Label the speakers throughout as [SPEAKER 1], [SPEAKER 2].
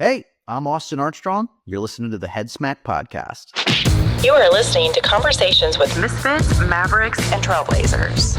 [SPEAKER 1] Hey, I'm Austin Armstrong. You're listening to the Head Smack Podcast.
[SPEAKER 2] You are listening to conversations with misfits, mavericks, and trailblazers.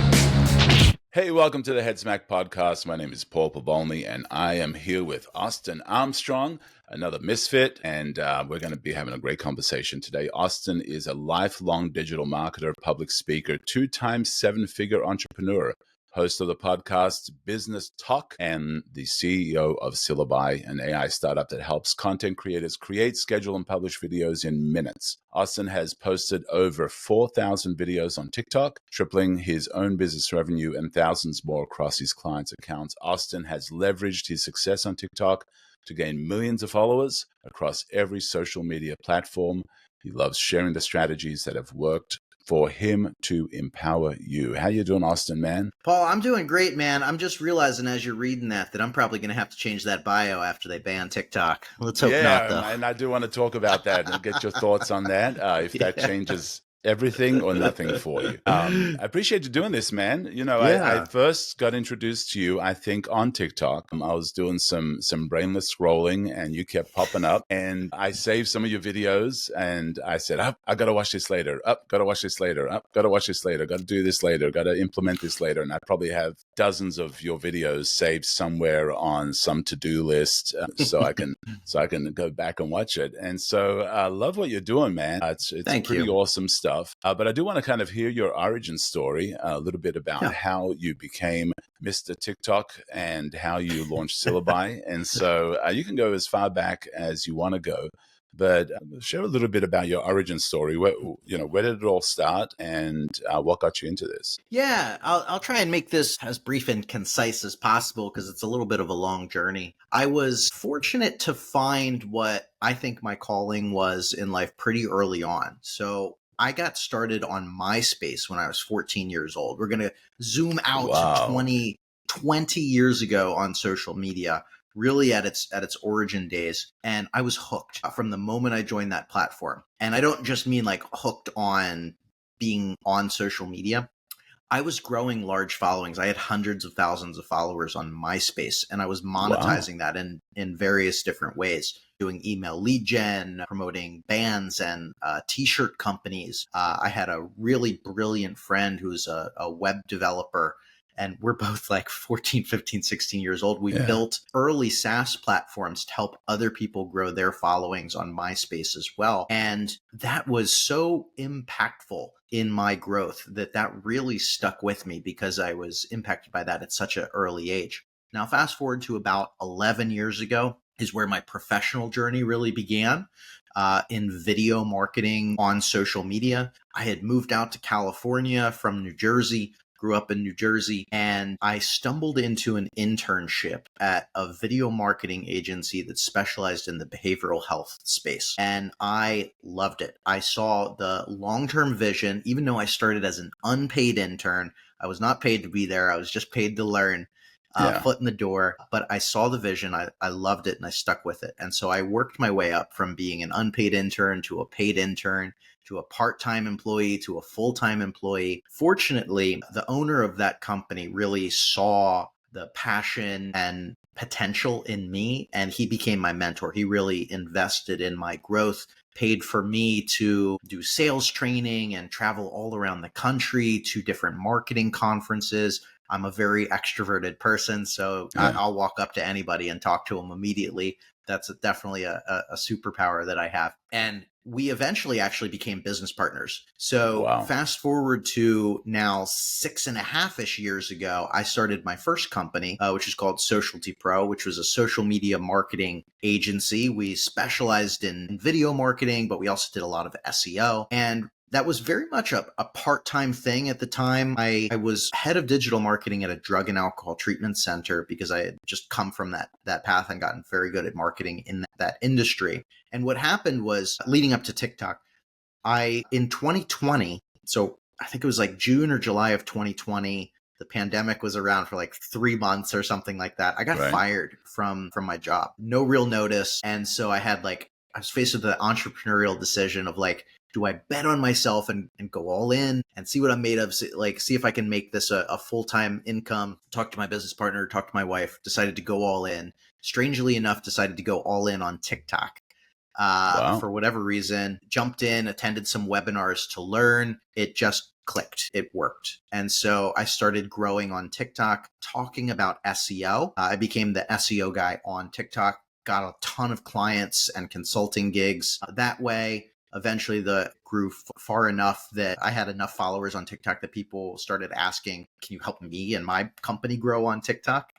[SPEAKER 3] Hey, welcome to the Head Smack Podcast. My name is Paul Pavolny, and I am here with Austin Armstrong, another misfit, and we're going to be having a great conversation today. Austin is a lifelong digital marketer, public speaker, two-time seven-figure entrepreneur, host of the podcast Business Talk, and the CEO of Syllabi, an AI startup that helps content creators create, schedule, and publish videos in minutes. Austin has posted over 4,000 videos on TikTok, tripling his own business revenue and thousands more across his clients' accounts. Austin has leveraged his success on TikTok to gain millions of followers across every social media platform. He loves sharing the strategies that have worked for him to empower you. How you doing, Austin, man?
[SPEAKER 1] Paul, I'm doing great, man. I'm just realizing as you're reading that I'm probably going to have to change that bio after they ban TikTok. Let's hope not, though.
[SPEAKER 3] And I do want to talk about that and get your thoughts on that, if that changes everything or nothing for you. I appreciate you doing this, man. You know, I first got introduced to you, I think, on TikTok. I was doing some brainless scrolling and you kept popping up, and I saved some of your videos and I said, I got to watch this later. Got to watch this later. Got to watch this later. Got to do this later. Got to implement this later. And I probably have dozens of your videos saved somewhere on some to-do list so I can go back and watch it. And so I love what you're doing, man. It's pretty awesome stuff. But I do want to kind of hear your origin story, a little bit about how you became Mr. TikTok and how you launched Syllabi. And so you can go as far back as you want to go, but share a little bit about your origin story. Where did it all start and what got you into this?
[SPEAKER 1] Yeah, I'll try and make this as brief and concise as possible because it's a little bit of a long journey. I was fortunate to find what I think my calling was in life pretty early on. So I got started on MySpace when I was 14 years old. We're going to zoom out to 20 years ago on social media, really at its origin days. And I was hooked from the moment I joined that platform. And I don't just mean like hooked on being on social media. I was growing large followings. I had hundreds of thousands of followers on MySpace, and I was monetizing that in various different ways, doing email lead gen, promoting bands and t-shirt companies. I had a really brilliant friend who's a web developer, and we're both like 14, 15, 16 years old. We built early SaaS platforms to help other people grow their followings on MySpace as well. And that was so impactful in my growth that really stuck with me because I was impacted by that at such an early age. Now, fast forward to about 11 years ago is where my professional journey really began in video marketing on social media. I had moved out to California from New Jersey, grew up in New Jersey, and I stumbled into an internship at a video marketing agency that specialized in the behavioral health space. And I loved it. I saw the long-term vision, even though I started as an unpaid intern. I was not paid to be there. I was just paid to learn. Foot in the door, but I saw the vision. I loved it and I stuck with it. And so I worked my way up from being an unpaid intern to a paid intern to a part-time employee to a full-time employee. Fortunately, the owner of that company really saw the passion and potential in me, and he became my mentor. He really invested in my growth, paid for me to do sales training and travel all around the country to different marketing conferences. I'm a very extroverted person, so I'll walk up to anybody and talk to them immediately. That's definitely a superpower that I have. And we eventually actually became business partners. So fast forward to now 6.5-ish years ago, I started my first company, which is called Socialty Pro, which was a social media marketing agency. We specialized in video marketing, but we also did a lot of SEO. And that was very much a part-time thing at the time. I was head of digital marketing at a drug and alcohol treatment center because I had just come from that path and gotten very good at marketing in that industry. And what happened was, leading up to TikTok, in 2020, so I think it was like June or July of 2020, the pandemic was around for like 3 months or something like that. I got fired from my job, no real notice. And so I was faced with the entrepreneurial decision of like, do I bet on myself and go all in and see what I'm made of? See if I can make this a full-time income. Talk to my business partner, talk to my wife, decided to go all in. strangely enough, decided to go all in on TikTok.
[SPEAKER 3] Wow.
[SPEAKER 1] For whatever reason, jumped in, attended some webinars to learn. It just clicked. It worked. And so I started growing on TikTok, talking about SEO. I became the SEO guy on TikTok, got a ton of clients and consulting gigs that way. Eventually, the grew far enough that I had enough followers on TikTok that people started asking, can you help me and my company grow on TikTok?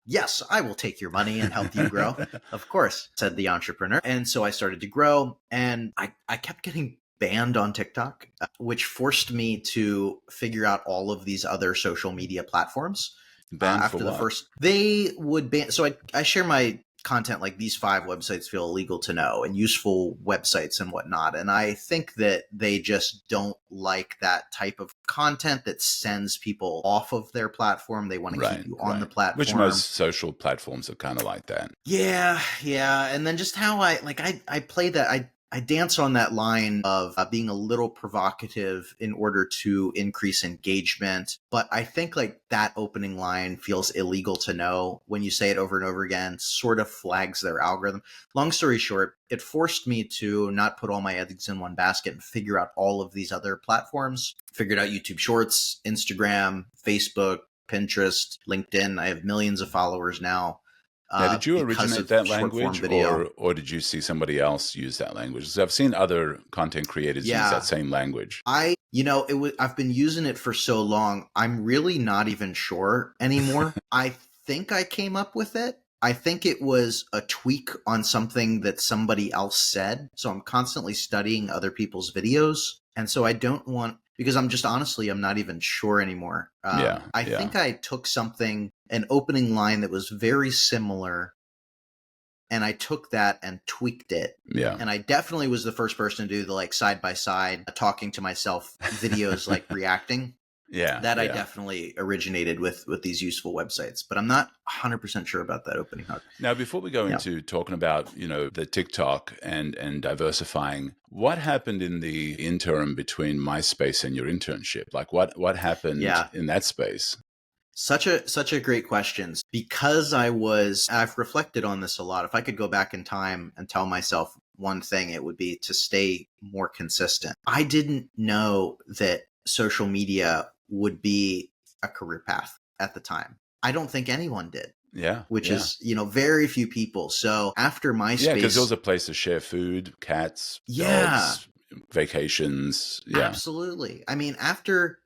[SPEAKER 1] Yes, I will take your money and help you grow. Of course, said the entrepreneur. And so I started to grow, and I kept getting banned on TikTok, which forced me to figure out all of these other social media platforms.
[SPEAKER 3] Banned
[SPEAKER 1] After
[SPEAKER 3] for
[SPEAKER 1] the
[SPEAKER 3] what?
[SPEAKER 1] first, they would ban. So I share my content like these 5 websites feel illegal to know and useful websites and whatnot. And I think that they just don't like that type of content that sends people off of their platform. They want to keep you on the platform.
[SPEAKER 3] Which most social platforms are kind of like that.
[SPEAKER 1] Yeah. And then just how I play that. I dance on that line of being a little provocative in order to increase engagement. But I think like that opening line feels illegal to know when you say it over and over again, sort of flags their algorithm. Long story short, it forced me to not put all my eggs in one basket and figure out all of these other platforms. Figured out YouTube Shorts, Instagram, Facebook, Pinterest, LinkedIn. I have millions of followers now.
[SPEAKER 3] Now, did you originate that language, or did you see somebody else use that language? Because I've seen other content creators use that same language.
[SPEAKER 1] I've been using it for so long, I'm really not even sure anymore. I think I came up with it. I think it was a tweak on something that somebody else said. So I'm constantly studying other people's videos. And so I don't want, because I'm not even sure anymore. I think I took an opening line that was very similar, and I took that and tweaked it.
[SPEAKER 3] Yeah.
[SPEAKER 1] And I definitely was the first person to do the like side by side talking to myself videos, like reacting.
[SPEAKER 3] Yeah.
[SPEAKER 1] That I definitely originated with these useful websites, but I'm not 100% sure about that opening hook.
[SPEAKER 3] Now, before we go into talking about, the TikTok and diversifying, what happened in the interim between MySpace and your internship? Like what happened in that space?
[SPEAKER 1] Such a great question, because I've reflected on this a lot. If I could go back in time and tell myself one thing, it would be to stay more consistent. I didn't know that social media would be a career path at the time. I don't think anyone did.
[SPEAKER 3] Yeah.
[SPEAKER 1] Which is, very few people. So after MySpace. Yeah,
[SPEAKER 3] because it was a place to share food, cats, dogs, vacations. Yeah.
[SPEAKER 1] Absolutely. I mean, after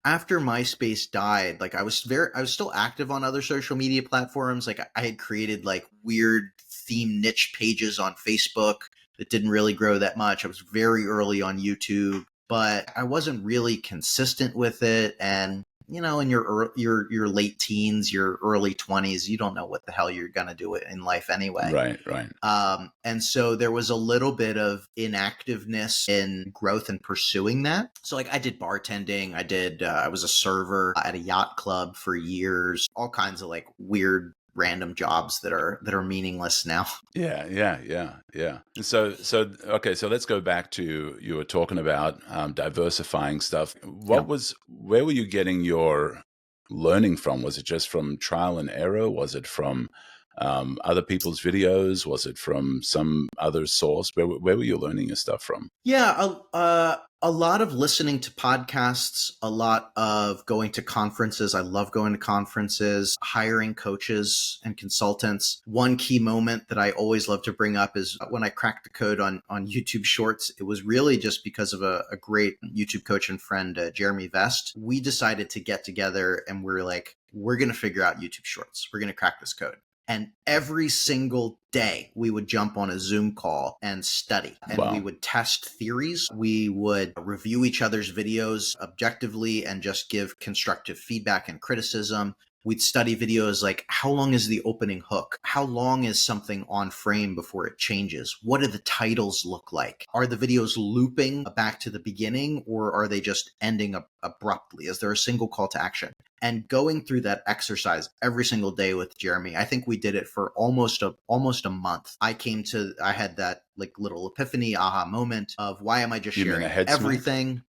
[SPEAKER 1] MySpace died, like I was still active on other social media platforms. Like I had created like weird theme niche pages on Facebook that didn't really grow that much. I was very early on YouTube, but I wasn't really consistent with it. And in your late teens, your early 20s, you don't know what the hell you're going to do in life anyway.
[SPEAKER 3] Right.
[SPEAKER 1] And so there was a little bit of inactiveness in growth and pursuing that. So like I did bartending, I was a server at a yacht club for years, all kinds of like weird random jobs that are meaningless now.
[SPEAKER 3] Yeah. So okay, so let's go back to, you were talking about diversifying stuff. Where were you getting your learning from? Was it just from trial and error? Was it from other people's videos? Was it from some other source? Where were you learning your stuff from?
[SPEAKER 1] Yeah, a lot of listening to podcasts, a lot of going to conferences. I love going to conferences, hiring coaches and consultants. One key moment that I always love to bring up is when I cracked the code on YouTube Shorts. It was really just because of a great YouTube coach and friend, Jeremy Vest. We decided to get together and we're like, we're going to figure out YouTube Shorts. We're going to crack this code. And every single day we would jump on a Zoom call and study, and we would test theories. We would review each other's videos objectively and just give constructive feedback and criticism. We'd study videos like, how long is the opening hook? How long is something on frame before it changes? What do the titles look like? Are the videos looping back to the beginning, or are they just ending abruptly? Is there a single call to action? And going through that exercise every single day with Jeremy, I think we did it for almost a month. I had that like little epiphany, aha moment of, why am I just sharing everything?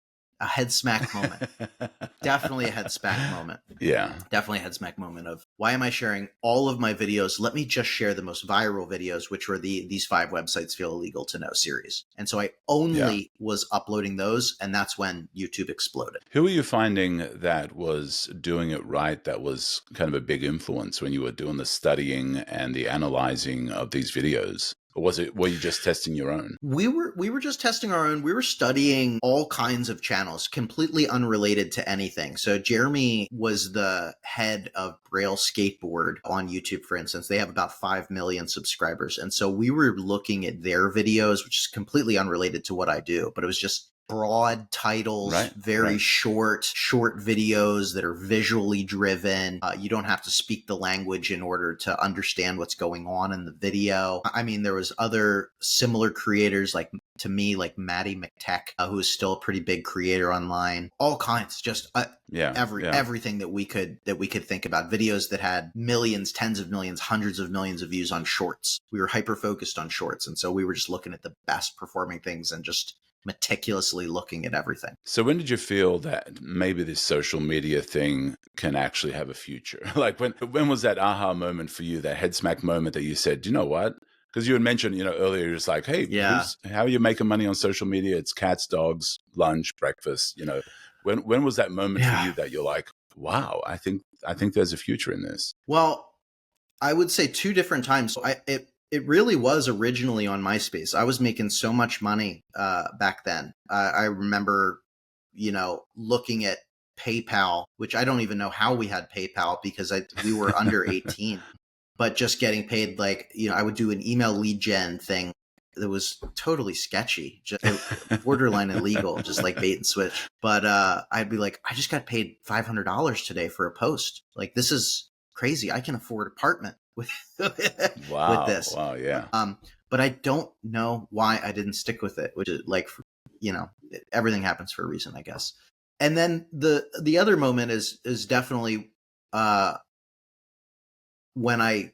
[SPEAKER 1] a head smack moment. Definitely a head smack moment.
[SPEAKER 3] Yeah.
[SPEAKER 1] Definitely a head smack moment of, why am I sharing all of my videos? Let me just share the most viral videos, which were these 5 websites feel illegal to know series. And so I only was uploading those, and that's when YouTube exploded.
[SPEAKER 3] Who were you finding that was doing it right, that was kind of a big influence when you were doing the studying and the analyzing of these videos? Or were you just testing your own?
[SPEAKER 1] We were just testing our own. We were studying all kinds of channels, completely unrelated to anything. So Jeremy was the head of Braille Skateboard on YouTube, for instance. They have about 5 million subscribers. And so we were looking at their videos, which is completely unrelated to what I do, but it was just broad titles, very short videos that are visually driven. You don't have to speak the language in order to understand what's going on in the video. I mean, there was other similar creators like Maddie McTech, who is still a pretty big creator online. All kinds, just everything that we could think about. Videos that had millions, tens of millions, hundreds of millions of views on shorts. We were hyper focused on shorts, and so we were just looking at the best performing things and just meticulously looking at everything.
[SPEAKER 3] So when did you feel that maybe this social media thing can actually have a future? Like when was that aha moment for you, that head smack moment that you said, you know what? Because you had mentioned, earlier, you're just like, hey, how are you making money on social media? It's cats, dogs, lunch, breakfast. When was that moment for you that you're like, wow, I think there's a future in this?
[SPEAKER 1] Well, I would say 2 different times. It really was originally on MySpace. I was making so much money back then. I remember, looking at PayPal, which I don't even know how we had PayPal because we were under 18, but just getting paid I would do an email lead gen thing that was totally sketchy, just borderline illegal, just like bait and switch. But I'd be like, I just got paid $500 today for a post. Like, this is crazy. I can afford an apartment with this.
[SPEAKER 3] Wow, yeah.
[SPEAKER 1] But I don't know why I didn't stick with it, which is everything happens for a reason, I guess. And then the other moment is definitely when I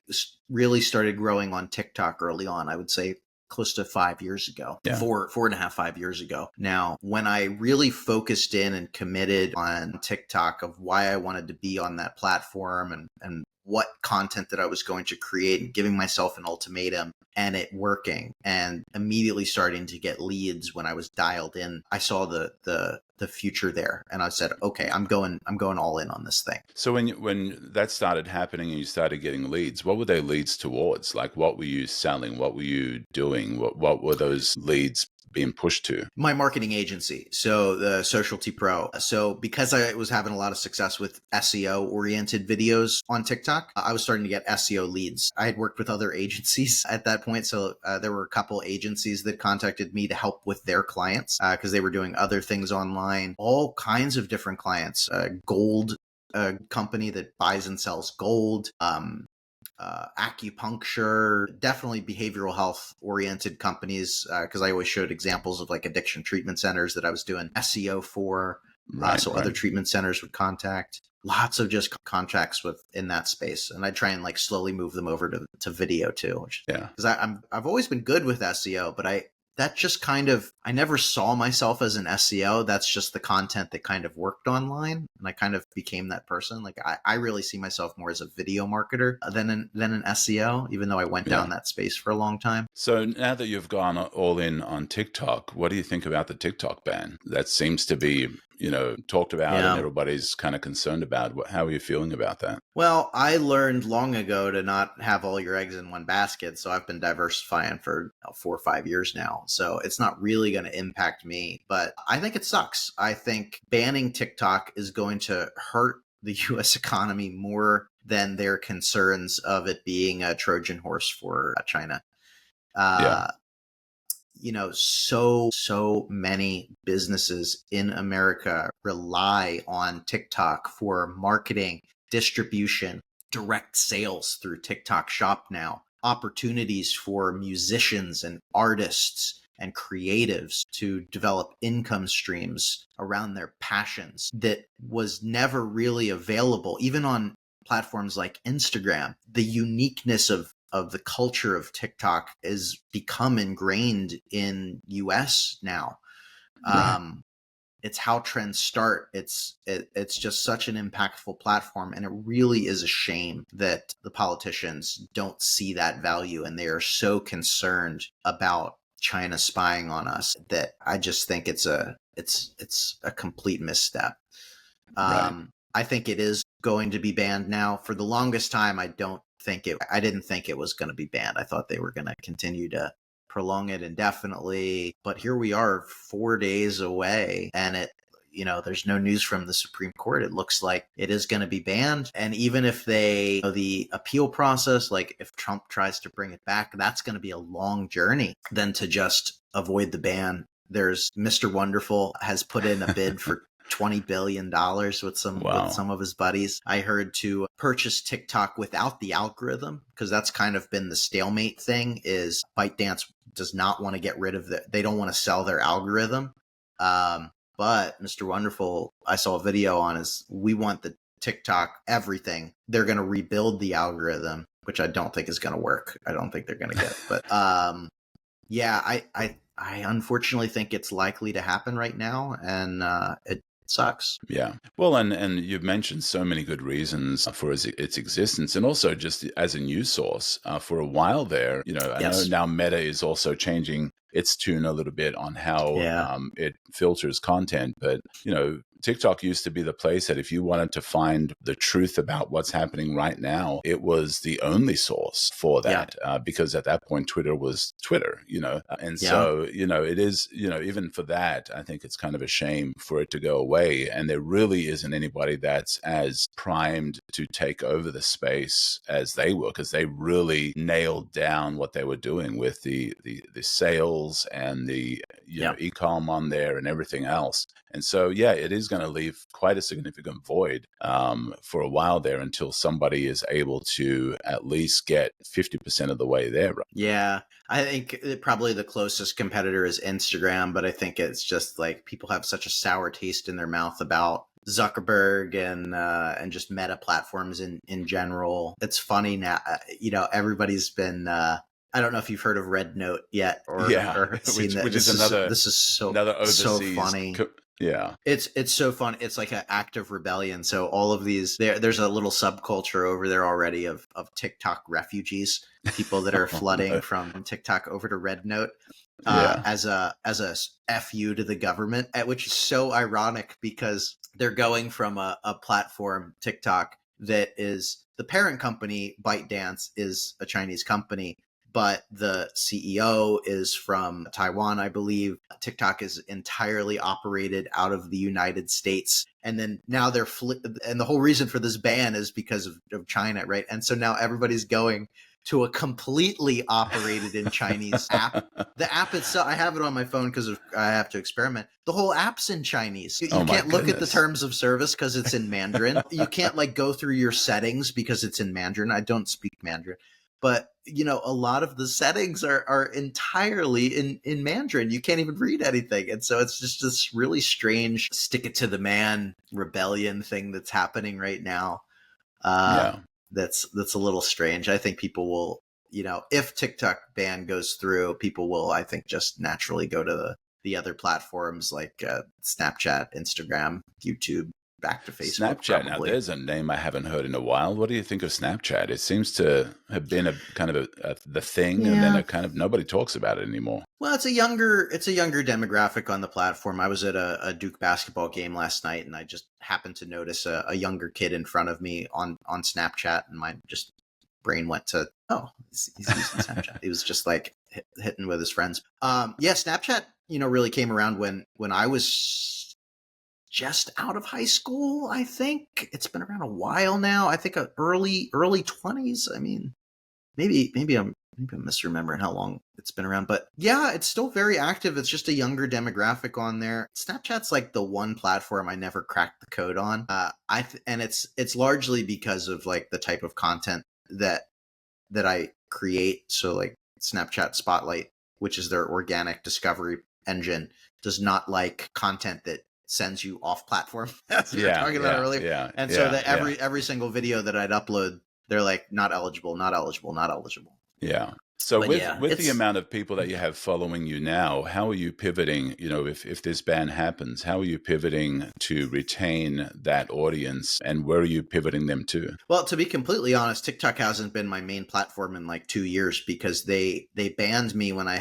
[SPEAKER 1] really started growing on TikTok early on. I would say close to 5 years ago, 4.5, 5 years ago. Now, when I really focused in and committed on TikTok of why I wanted to be on that platform and what content that I was going to create, and giving myself an ultimatum and it working and immediately starting to get leads when I was dialed in, I saw the future there. And I said, okay, I'm going all in on this thing.
[SPEAKER 3] So when that started happening and you started getting leads, what were they leads towards? Like, what were you selling? What were you doing? What were those leads being pushed to?
[SPEAKER 1] My marketing agency, so the Socialty Pro. So because I was having a lot of success with SEO oriented videos on TikTok, I was starting to get SEO leads. I had worked with other agencies at that point. So there were a couple agencies that contacted me to help with their clients because they were doing other things online, all kinds of different clients, gold, a company that buys and sells gold, acupuncture, definitely behavioral health oriented companies, because I always showed examples of like addiction treatment centers that I was doing SEO for. Other treatment centers would contact. Lots of just contacts in that space. And I try and slowly move them over to video too. Because I've always been good with SEO, but that just I never saw myself as an SEO. That's just the content that kind of worked online. And I kind of became that person. Like I really see myself more as a video marketer than an SEO, even though I went down that space for a long time.
[SPEAKER 3] So now that you've gone all in on TikTok, what do you think about the TikTok ban? That seems to be, talked about and everybody's kind of concerned about. How are you feeling about that?
[SPEAKER 1] Well, I learned long ago to not have all your eggs in one basket. So I've been diversifying for 4 or 5 years now. So it's not really going to impact me, but I think it sucks. I think banning TikTok is going to hurt the US economy more than their concerns of it being a Trojan horse for China. So many businesses in America rely on TikTok for marketing, distribution, direct sales through TikTok Shop now, opportunities for musicians and artists and creatives to develop income streams around their passions that was never really available, even on platforms like Instagram. The uniqueness of the culture of TikTok is become ingrained in US now. it's how trends start. It's just such an impactful platform, and it really is a shame that the politicians don't see that value, and they are so concerned about China spying on us that I just think it's a complete misstep.
[SPEAKER 3] Right.
[SPEAKER 1] I think it is going to be banned now. For the longest time, I didn't think it was going to be banned. I thought they were going to continue to prolong it indefinitely. But here we are 4 days away, and there's no news from the Supreme Court. It looks like it is going to be banned. And even if the appeal process, like if Trump tries to bring it back, that's going to be a long journey than to just avoid the ban. There's Mr. Wonderful has put in a bid for $20 billion with some of his buddies. I heard to purchase TikTok without the algorithm, because that's kind of been the stalemate thing, is ByteDance does not want to get rid of they don't want to sell their algorithm. But Mr. Wonderful, I saw a video on we want the TikTok everything. They're going to rebuild the algorithm, which I don't think is going to work. I don't think they're going to get it. But yeah, I unfortunately think it's likely to happen right now, and it sucks.
[SPEAKER 3] Yeah. Well, and you've mentioned so many good reasons for its existence, and also just as a news source. For a while there, I know now Meta is also changing its tune a little bit on how it filters content, but TikTok used to be the place that if you wanted to find the truth about what's happening right now, it was the only source for that, because at that point, Twitter was Twitter, and so, it is, even for that, I think it's kind of a shame for it to go away. And there really isn't anybody that's as primed to take over the space as they were, because they really nailed down what they were doing with the sales and the e-com on there and everything else. And so, it is going to leave quite a significant void for a while there until somebody is able to at least get 50% of the way there. Right?
[SPEAKER 1] Yeah, I think probably the closest competitor is Instagram, but I think it's just like people have such a sour taste in their mouth about Zuckerberg and just Meta platforms in general. It's funny now, everybody's been. I don't know if you've heard of Red Note yet, or seen that. This is so funny.
[SPEAKER 3] Yeah,
[SPEAKER 1] it's so fun. It's like an act of rebellion. So all of these, there's a little subculture over there already of TikTok refugees, people that are flooding from TikTok over to Red Note as a FU to the government, which is so ironic because they're going from a platform, TikTok, that is the parent company. ByteDance is a Chinese company, but the CEO is from Taiwan, I believe. TikTok is entirely operated out of the United States. And then now and the whole reason for this ban is because of China, right? And so now everybody's going to a completely operated in Chinese app. The app itself, I have it on my phone because I have to experiment. The whole app's in Chinese. You can't look at the terms of service because it's in Mandarin. You can't go through your settings because it's in Mandarin. I don't speak Mandarin. But, a lot of the settings are entirely in Mandarin. You can't even read anything. And so it's just this really strange stick it to the man rebellion thing that's happening right now. That's a little strange. I think people will, if TikTok ban goes through, people will, I think, just naturally go to the other platforms like Snapchat, Instagram, YouTube, back to Facebook.
[SPEAKER 3] Snapchat.
[SPEAKER 1] Probably.
[SPEAKER 3] Now, there's a name I haven't heard in a while. What do you think of Snapchat? It seems to have been a kind of the thing, and then a kind of nobody talks about it anymore.
[SPEAKER 1] Well, it's a younger demographic on the platform. I was at a Duke basketball game last night, and I just happened to notice a younger kid in front of me on Snapchat, and my just brain went to, he's using Snapchat. He was just like hitting with his friends. Snapchat, really came around when I was just out of high school. I think it's been around a while now. I think early 20s. I mean, maybe I'm misremembering how long it's been around, but yeah, it's still very active. It's just a younger demographic on there. Snapchat's like the one platform I never cracked the code on. And it's largely because of like the type of content that I create. So like Snapchat Spotlight, which is their organic discovery engine, does not like content that sends you off platform. As we were talking about earlier.
[SPEAKER 3] Yeah.
[SPEAKER 1] And so that every single video that I'd upload, they're like, not eligible, not eligible, not eligible.
[SPEAKER 3] Yeah. So
[SPEAKER 1] But yeah,
[SPEAKER 3] with the
[SPEAKER 1] it's
[SPEAKER 3] amount of people that you have following you now, how are you pivoting? You know, if this ban happens, how are you pivoting to retain that audience, and where are you pivoting them to?
[SPEAKER 1] well, to be completely honest, TikTok hasn't been my main platform in like 2 years because they banned me when I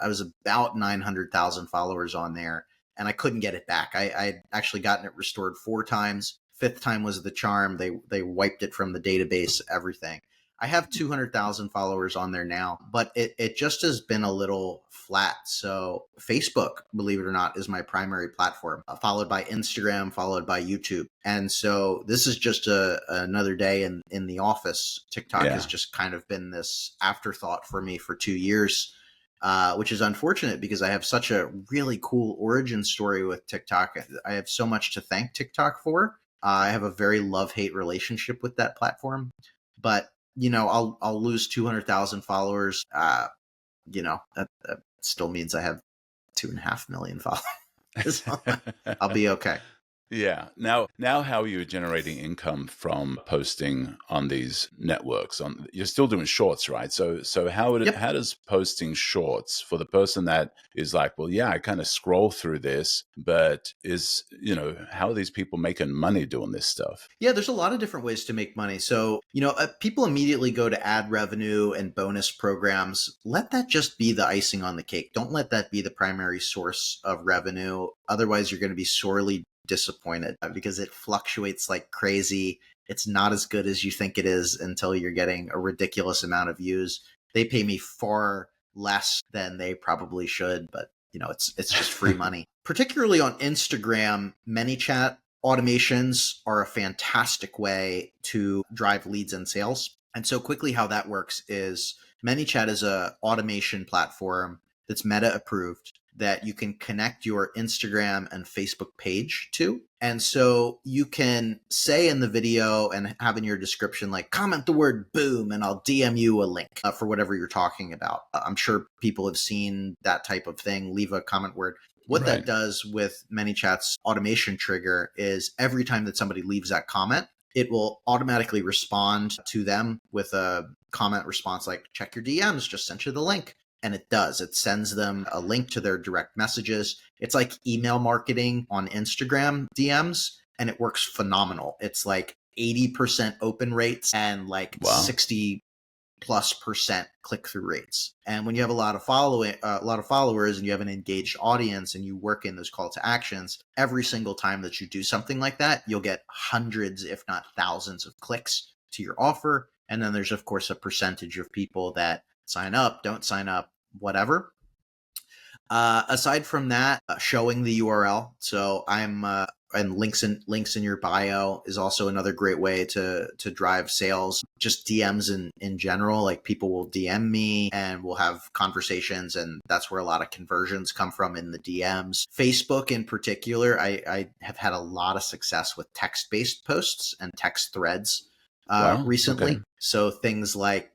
[SPEAKER 1] was about 900,000 followers on there, and I couldn't get it back. I'd actually gotten it restored 4 times. Fifth time was the charm. They wiped it from the database, everything. I have 200,000 followers on there now, but it just has been a little flat. So Facebook, believe it or not, is my primary platform, followed by Instagram, followed by YouTube. And so this is just another day in the office. TikTok has
[SPEAKER 3] Yeah.
[SPEAKER 1] just kind of been this afterthought for me for 2 years, which is unfortunate because I have such a really cool origin story with TikTok. I have so much to thank TikTok for. I have a very love-hate relationship with that platform, but I'll lose 200,000 followers. That still means I have 2.5 million followers. I'll be okay.
[SPEAKER 3] Yeah. Now, how are you generating income from posting on these networks? You're still doing shorts, right? So
[SPEAKER 1] Yep.
[SPEAKER 3] how does posting shorts for the person that is like, well, yeah, I kind of scroll through this, but how are these people making money doing this stuff?
[SPEAKER 1] Yeah, there's a lot of different ways to make money. So, people immediately go to ad revenue and bonus programs. Let that just be the icing on the cake. Don't let that be the primary source of revenue. Otherwise, you're going to be sorely disappointed because it fluctuates like crazy. It's not as good as you think it is until you're getting a ridiculous amount of views. They pay me far less than they probably should, but it's just free money. Particularly on Instagram, ManyChat automations are a fantastic way to drive leads and sales. And so quickly how that works is ManyChat is a automation platform that's Meta approved that you can connect your Instagram and Facebook page to. And so you can say in the video and have in your description, like, comment the word boom and I'll DM you a link for whatever you're talking about. I'm sure people have seen that type of thing. Leave a comment word. What that does with ManyChat's automation trigger is every time that somebody leaves that comment, it will automatically respond to them with a comment response like, check your DMs, just sent you the link. And it does. It sends them a link to their direct messages. It's like email marketing on Instagram DMs, and it works phenomenal. It's like 80% open rates and like 60+% click-through rates. And when you have a lot of followers and you have an engaged audience and you work in those call to actions, every single time that you do something like that, you'll get hundreds, if not thousands of clicks to your offer. And then there's, of course, a percentage of people that sign up, don't sign up, whatever. Aside from that, showing the URL. So and links in your bio is also another great way to drive sales. Just DMs in general, like people will DM me and we'll have conversations, and that's where a lot of conversions come from, in the DMs. Facebook in particular, I have had a lot of success with text-based posts and text threads recently.
[SPEAKER 3] Okay.
[SPEAKER 1] So things like,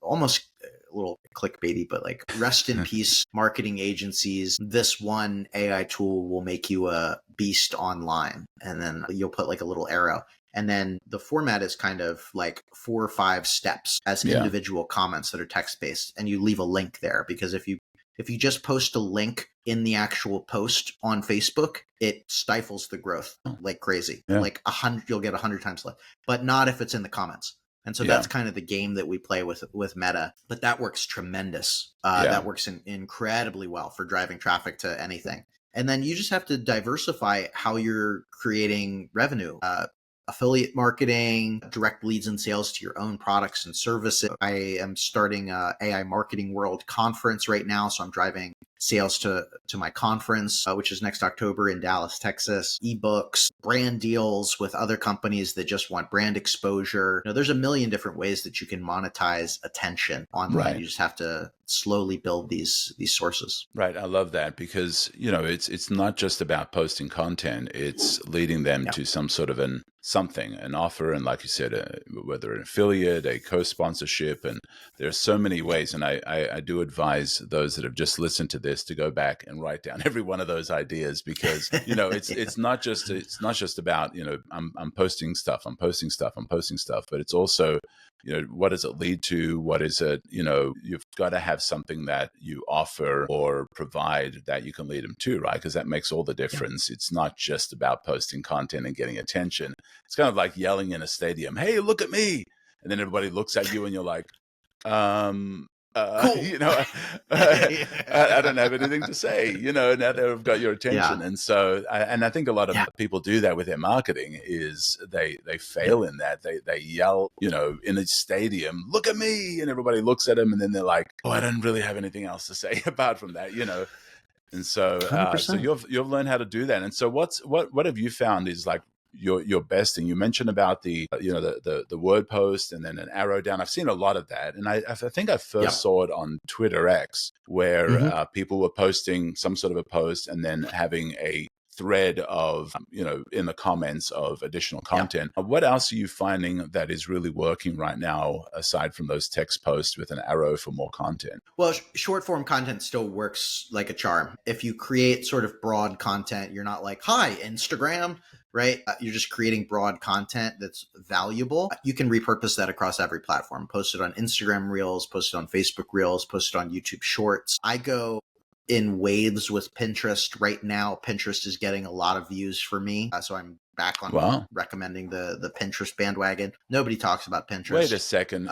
[SPEAKER 1] almost a little clickbaity, but like, rest in peace, marketing agencies. This one AI tool will make you a beast online. And then you'll put like a little arrow. And then the format is kind of like 4 or 5 steps as individual comments that are text-based. And you leave a link there, because if you just post a link in the actual post on Facebook, it stifles the growth like crazy. Like 100, you'll get 100 times less, but not if it's in the comments. And so that's kind of the game that we play with Meta, but that works tremendous. That works incredibly well for driving traffic to anything. And then you just have to diversify how you're creating revenue. Affiliate marketing, direct leads and sales to your own products and services. I am starting a AI Marketing World conference right now, so I'm driving sales to my conference, which is next October in Dallas, Texas. Ebooks, brand deals with other companies that just want brand exposure. There's a million different ways that you can monetize attention online. You just have to slowly build these sources.
[SPEAKER 3] Right. I love that because, it's not just about posting content. It's leading them to some sort of an offer. And like you said, whether an affiliate, a co-sponsorship, and there's so many ways. And I do advise those that have just listened to this to go back and write down every one of those ideas because, it's not just about, I'm posting stuff, but it's also, what does it lead to? What is it? You've got to have something that you offer or provide that you can lead them to, right? Because that makes all the difference. It's not just about posting content and getting attention. It's kind of like yelling in a stadium, "Hey, look at me!" And then everybody looks at you, and you're like,
[SPEAKER 1] Cool.
[SPEAKER 3] I don't have anything to say, now they've got your attention.
[SPEAKER 1] Yeah.
[SPEAKER 3] And so, I think a lot of people do that with their marketing is they fail in that. They yell, in a stadium, "Look at me." And everybody looks at them and then they're like, "Oh, I don't really have anything else to say apart from that, And so, so you've learned how to do that. And so what have you found is like your best thing? You mentioned about the the word post and then an arrow down. I've seen a lot of that, and I think I first saw it on Twitter X where people were posting some sort of a post and then having a thread of in the comments of additional content. What else are you finding that is really working right now aside from those text posts with an arrow for more content?
[SPEAKER 1] Well, short form content still works like a charm. If you create sort of broad content, you're not like, "Hi, Instagram," right? You're just creating broad content that's valuable. You can repurpose that across every platform. Post it on Instagram Reels, post it on Facebook Reels, post it on YouTube Shorts. I go in waves with Pinterest right now. Pinterest is getting a lot of views for me. So I'm back on recommending the Pinterest bandwagon. Nobody talks about Pinterest.
[SPEAKER 3] Wait a second.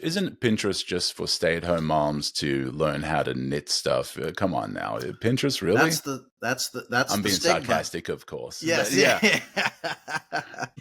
[SPEAKER 3] Isn't Pinterest just for stay-at-home moms to learn how to knit stuff? Come on now. Pinterest, really?
[SPEAKER 1] That's
[SPEAKER 3] I'm being
[SPEAKER 1] stigma.
[SPEAKER 3] Sarcastic, of course.
[SPEAKER 1] Yes.
[SPEAKER 3] Yeah.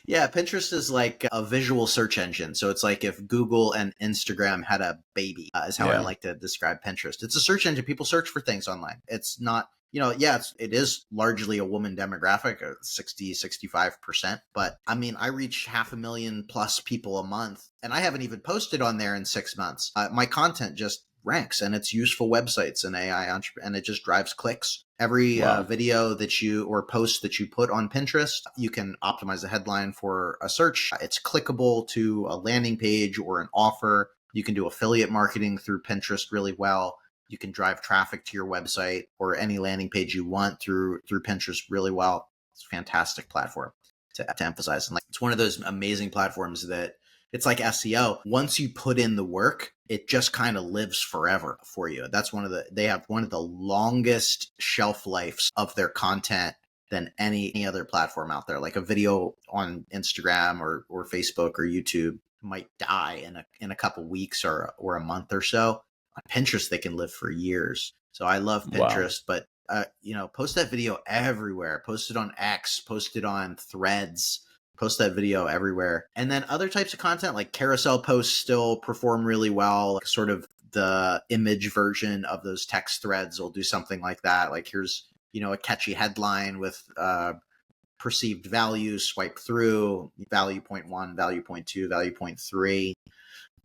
[SPEAKER 1] Yeah. Pinterest is like a visual search engine. So it's like if Google and Instagram had a baby, is how I like to describe Pinterest. It's a search engine. People search for things online. It's not, it is largely a woman demographic, 65%. But I mean, I reach 500,000 plus people a month, and I haven't even posted on there in 6 months. My content just ranks, and it's useful websites and AI, and it just drives clicks. Every video that or post that you put on Pinterest, you can optimize the headline for a search. It's clickable to a landing page or an offer. You can do affiliate marketing through Pinterest really well. You can drive traffic to your website or any landing page you want through Pinterest really well. It's a fantastic platform to emphasize. And it's one of those amazing platforms that it's like SEO. Once you put in the work, it just kind of lives forever for you. That's they have one of the longest shelf lives of their content than any other platform out there. Like a video on Instagram or Facebook or YouTube might die in a couple weeks or a month or so. On Pinterest, they can live for years. So I love Pinterest, but post that video everywhere. Post it on X, post it on Threads, post that video everywhere. And then other types of content like carousel posts still perform really well. Like sort of the image version of those text threads will do something like that. Like here's, a catchy headline with perceived value, swipe through, value point 1, value point 2, value point 3.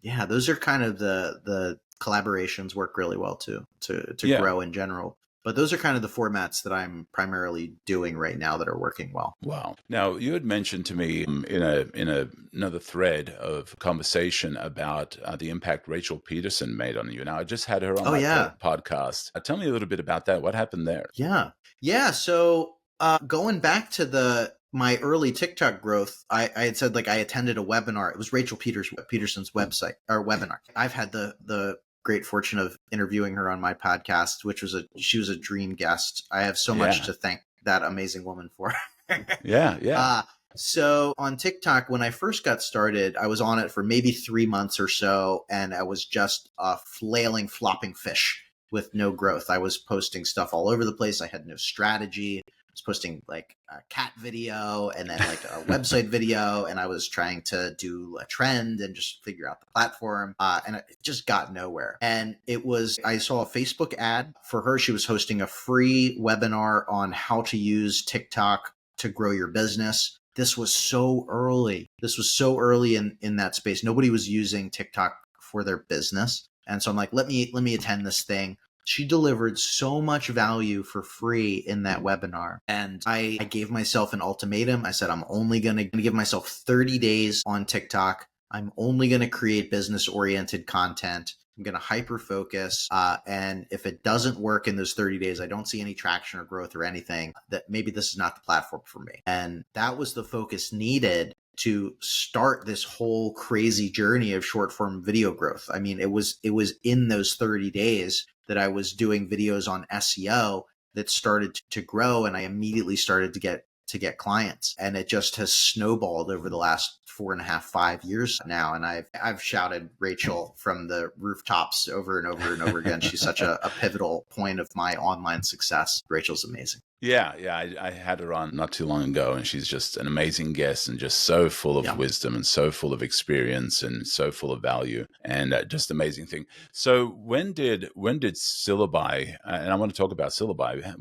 [SPEAKER 1] Yeah, those are kind of the collaborations work really well too to grow in general. But those are kind of the formats that I'm primarily doing right now that are working well.
[SPEAKER 3] Wow. Now, you had mentioned to me in another thread of conversation about the impact Rachel Peterson made on you. Now, I just had her on my podcast. Tell me a little bit about that. What happened there?
[SPEAKER 1] Yeah. So going back to my early TikTok growth, I had said I attended a webinar. It was Rachel Peterson's website or webinar. I've had the great fortune of interviewing her on my podcast, she was a dream guest. I have so much to thank that amazing woman for. So on TikTok, when I first got started, I was on it for maybe 3 months or so, and I was just a flailing, flopping fish with no growth. I was posting stuff all over the place. I had no strategy. I was posting a cat video and then a website video, and I was trying to do a trend and just figure out the platform, and it just got nowhere. And I saw a Facebook ad for her. She was hosting a free webinar on how to use TikTok to grow your business. This was so early. In that space. Nobody was using TikTok for their business. And so I'm like, let me attend this thing. She delivered so much value for free in that webinar. And I gave myself an ultimatum. I said, I'm only going to give myself 30 days on TikTok. I'm only going to create business oriented content. I'm going to hyper focus. And if it doesn't work in those 30 days, I don't see any traction or growth or anything, that maybe this is not the platform for me. And that was the focus needed to start this whole crazy journey of short form video growth. I mean, it was in those 30 days that I was doing videos on SEO that started to grow, and I immediately started to get clients. And it just has snowballed over the last 4.5, 5 years now. And I've shouted Rachel from the rooftops over and over and over again. She's such a pivotal point of my online success. Rachel's amazing.
[SPEAKER 3] Yeah, I had her on not too long ago, and she's just an amazing guest and just so full of wisdom and so full of experience and so full of value, and just amazing thing. So when did Syllabi, and I want to talk about Syllabi,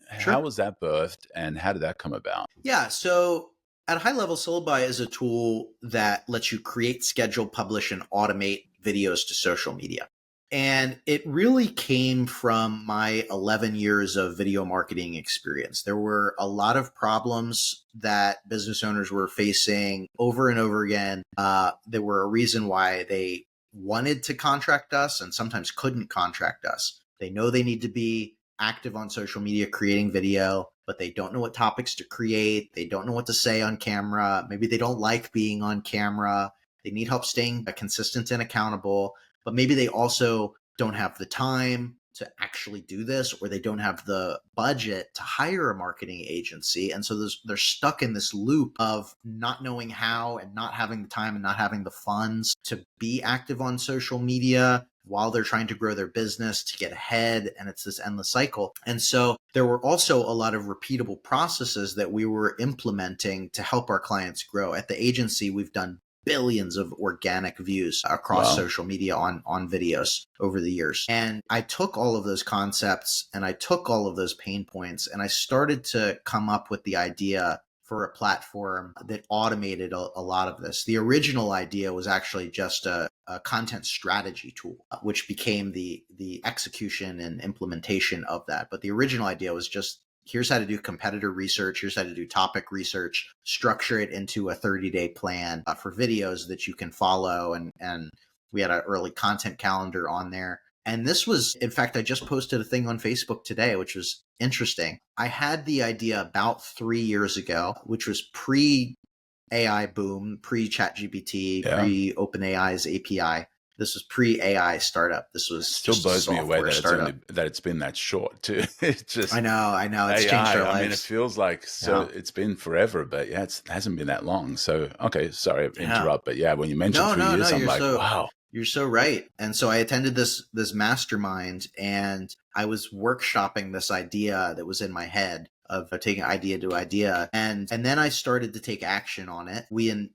[SPEAKER 3] how was that birthed and how did that come about?
[SPEAKER 1] Yeah, so at a high level, Syllabi is a tool that lets you create, schedule, publish, and automate videos to social media. And it really came from my 11 years of video marketing experience. There were a lot of problems that business owners were facing over and over again. There were a reason why they wanted to contract us and sometimes couldn't contract us. They know they need to be active on social media creating video, but they don't know what topics to create. They don't know what to say on camera. Maybe they don't like being on camera. They need help staying consistent and accountable. But maybe they also don't have the time to actually do this, or they don't have the budget to hire a marketing agency. And so they're stuck in this loop of not knowing how and not having the time and not having the funds to be active on social media while they're trying to grow their business to get ahead. And it's this endless cycle. And so there were also a lot of repeatable processes that we were implementing to help our clients grow. At the agency, we've done billions of organic views across social media on videos over the years. And I took all of those concepts and I took all of those pain points and I started to come up with the idea for a platform that automated a lot of this. The original idea was actually just a content strategy tool, which became the execution and implementation of that. But the original idea was just, here's how to do competitor research. Here's how to do topic research, structure it into a 30-day plan for videos that you can follow. And we had an early content calendar on there. And this was, in fact, I just posted a thing on Facebook today, which was interesting. I had the idea about 3 years ago, which was pre-AI boom, pre-ChatGPT, pre-OpenAI's API. This was pre-AI startup. This was
[SPEAKER 3] still blows me away that it's been that short too. It's just
[SPEAKER 1] I know. It's
[SPEAKER 3] AI,
[SPEAKER 1] changed our lives.
[SPEAKER 3] I mean, it feels like it's been forever, but it hasn't been that long. So okay, sorry to interrupt, but when you mentioned 3 years, I'm like, wow.
[SPEAKER 1] You're so right. And so I attended this mastermind and I was workshopping this idea that was in my head of taking idea to idea. And then I started to take action on it.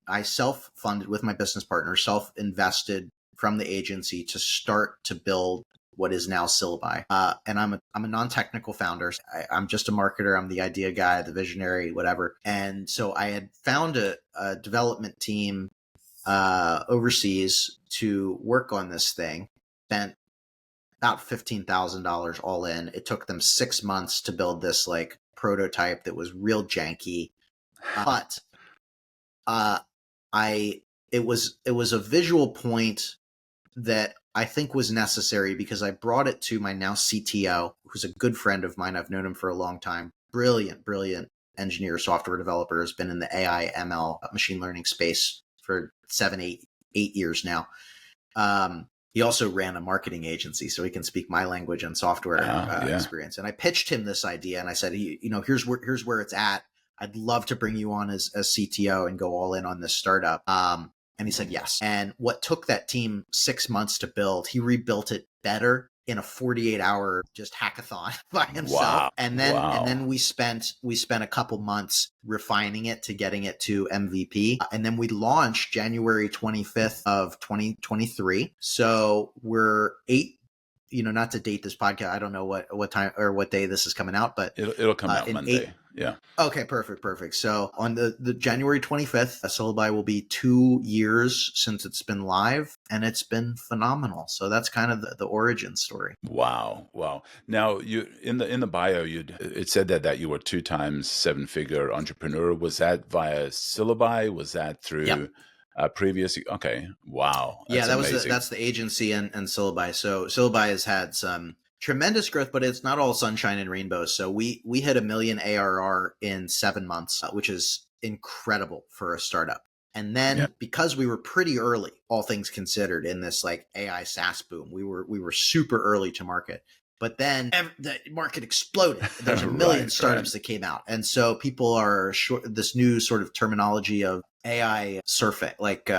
[SPEAKER 1] I self-funded with my business partner, self-invested from the agency to start to build what is now Syllabi. And I'm a non-technical founder. I'm just a marketer. I'm the idea guy, the visionary, whatever. And so I had found a development team overseas to work on this thing. Spent about $15,000 all in. It took them 6 months to build this like prototype that was real janky, but it was a visual point that I think was necessary because I brought it to my now CTO, who's a good friend of mine. I've known him for a long time. Brilliant engineer, software developer, has been in the AI, ML, machine learning space for 8 years now. He also ran a marketing agency, so he can speak my language and software experience. And I pitched him this idea and I said, here's where it's at. I'd love to bring you on as CTO and go all in on this startup. And he said yes. And what took that team 6 months to build, he rebuilt it better in a 48-hour just hackathon by himself.
[SPEAKER 3] Wow.
[SPEAKER 1] And then we spent a couple months refining it to getting it to MVP. And then we launched January 25th of 2023. So we're not to date this podcast. I don't know what time or what day this is coming out, but
[SPEAKER 3] It'll come out
[SPEAKER 1] in
[SPEAKER 3] Monday. Yeah.
[SPEAKER 1] Okay, perfect. So on the January 25th, Syllabi will be 2 years since it's been live, and it's been phenomenal. So that's kind of the origin story.
[SPEAKER 3] Wow. Now, you in the bio, it said that you were 2 times 7-figure entrepreneur. Was that via Syllabi? Was that through
[SPEAKER 1] Yep.
[SPEAKER 3] previous? Okay. Wow.
[SPEAKER 1] Yeah,
[SPEAKER 3] That's amazing.
[SPEAKER 1] that's the agency and Syllabi. So Syllabi has had some tremendous growth, but it's not all sunshine and rainbows. So we hit 1 million ARR in 7 months, which is incredible for a startup. And then because we were pretty early, all things considered, in this like AI SaaS boom, we were super early to market. But then the market exploded. There's 1 million startups that came out. And so people are this new sort of terminology of AI surfing, like,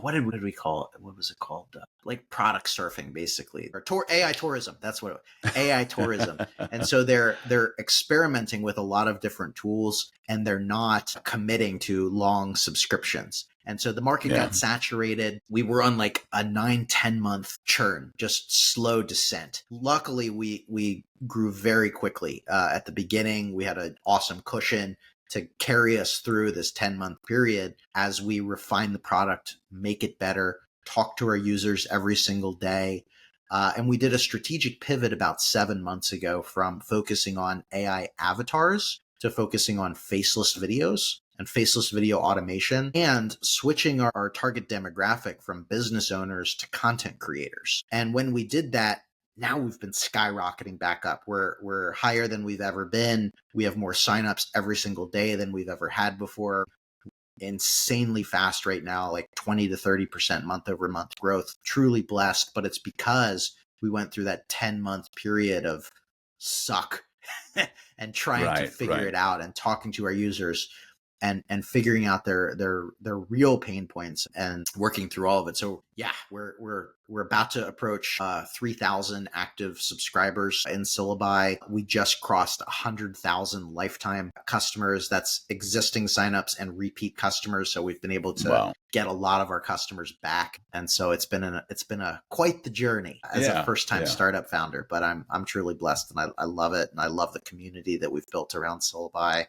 [SPEAKER 1] what did we call it? What was it called? Like product surfing, basically, or AI tourism. That's what AI tourism. And so they're experimenting with a lot of different tools, and they're not committing to long subscriptions. And so the market got saturated. We were on like a 9-10 month churn, just slow descent. Luckily, we grew very quickly. At the beginning, we had an awesome cushion to carry us through this 10-month period as we refine the product, make it better, talk to our users every single day. And we did a strategic pivot about 7 months ago from focusing on AI avatars to focusing on faceless videos and faceless video automation, and switching our target demographic from business owners to content creators. And when we did that, now we've been skyrocketing back up. We're higher than we've ever been. We have more signups every single day than we've ever had before. Insanely fast right now, like 20 to 30% month over month growth. Truly blessed, but it's because we went through that 10-month period of suck and trying to figure it out and talking to our users and figuring out their real pain points and working through all of it. So yeah, we're about to approach 3,000 active subscribers in Syllabi. We just crossed 100,000 lifetime customers. That's existing signups and repeat customers. So we've been able to get a lot of our customers back. And so it's been a quite the journey as a first time startup founder, but I'm truly blessed, and I love it. And I love the community that we've built around Syllabi.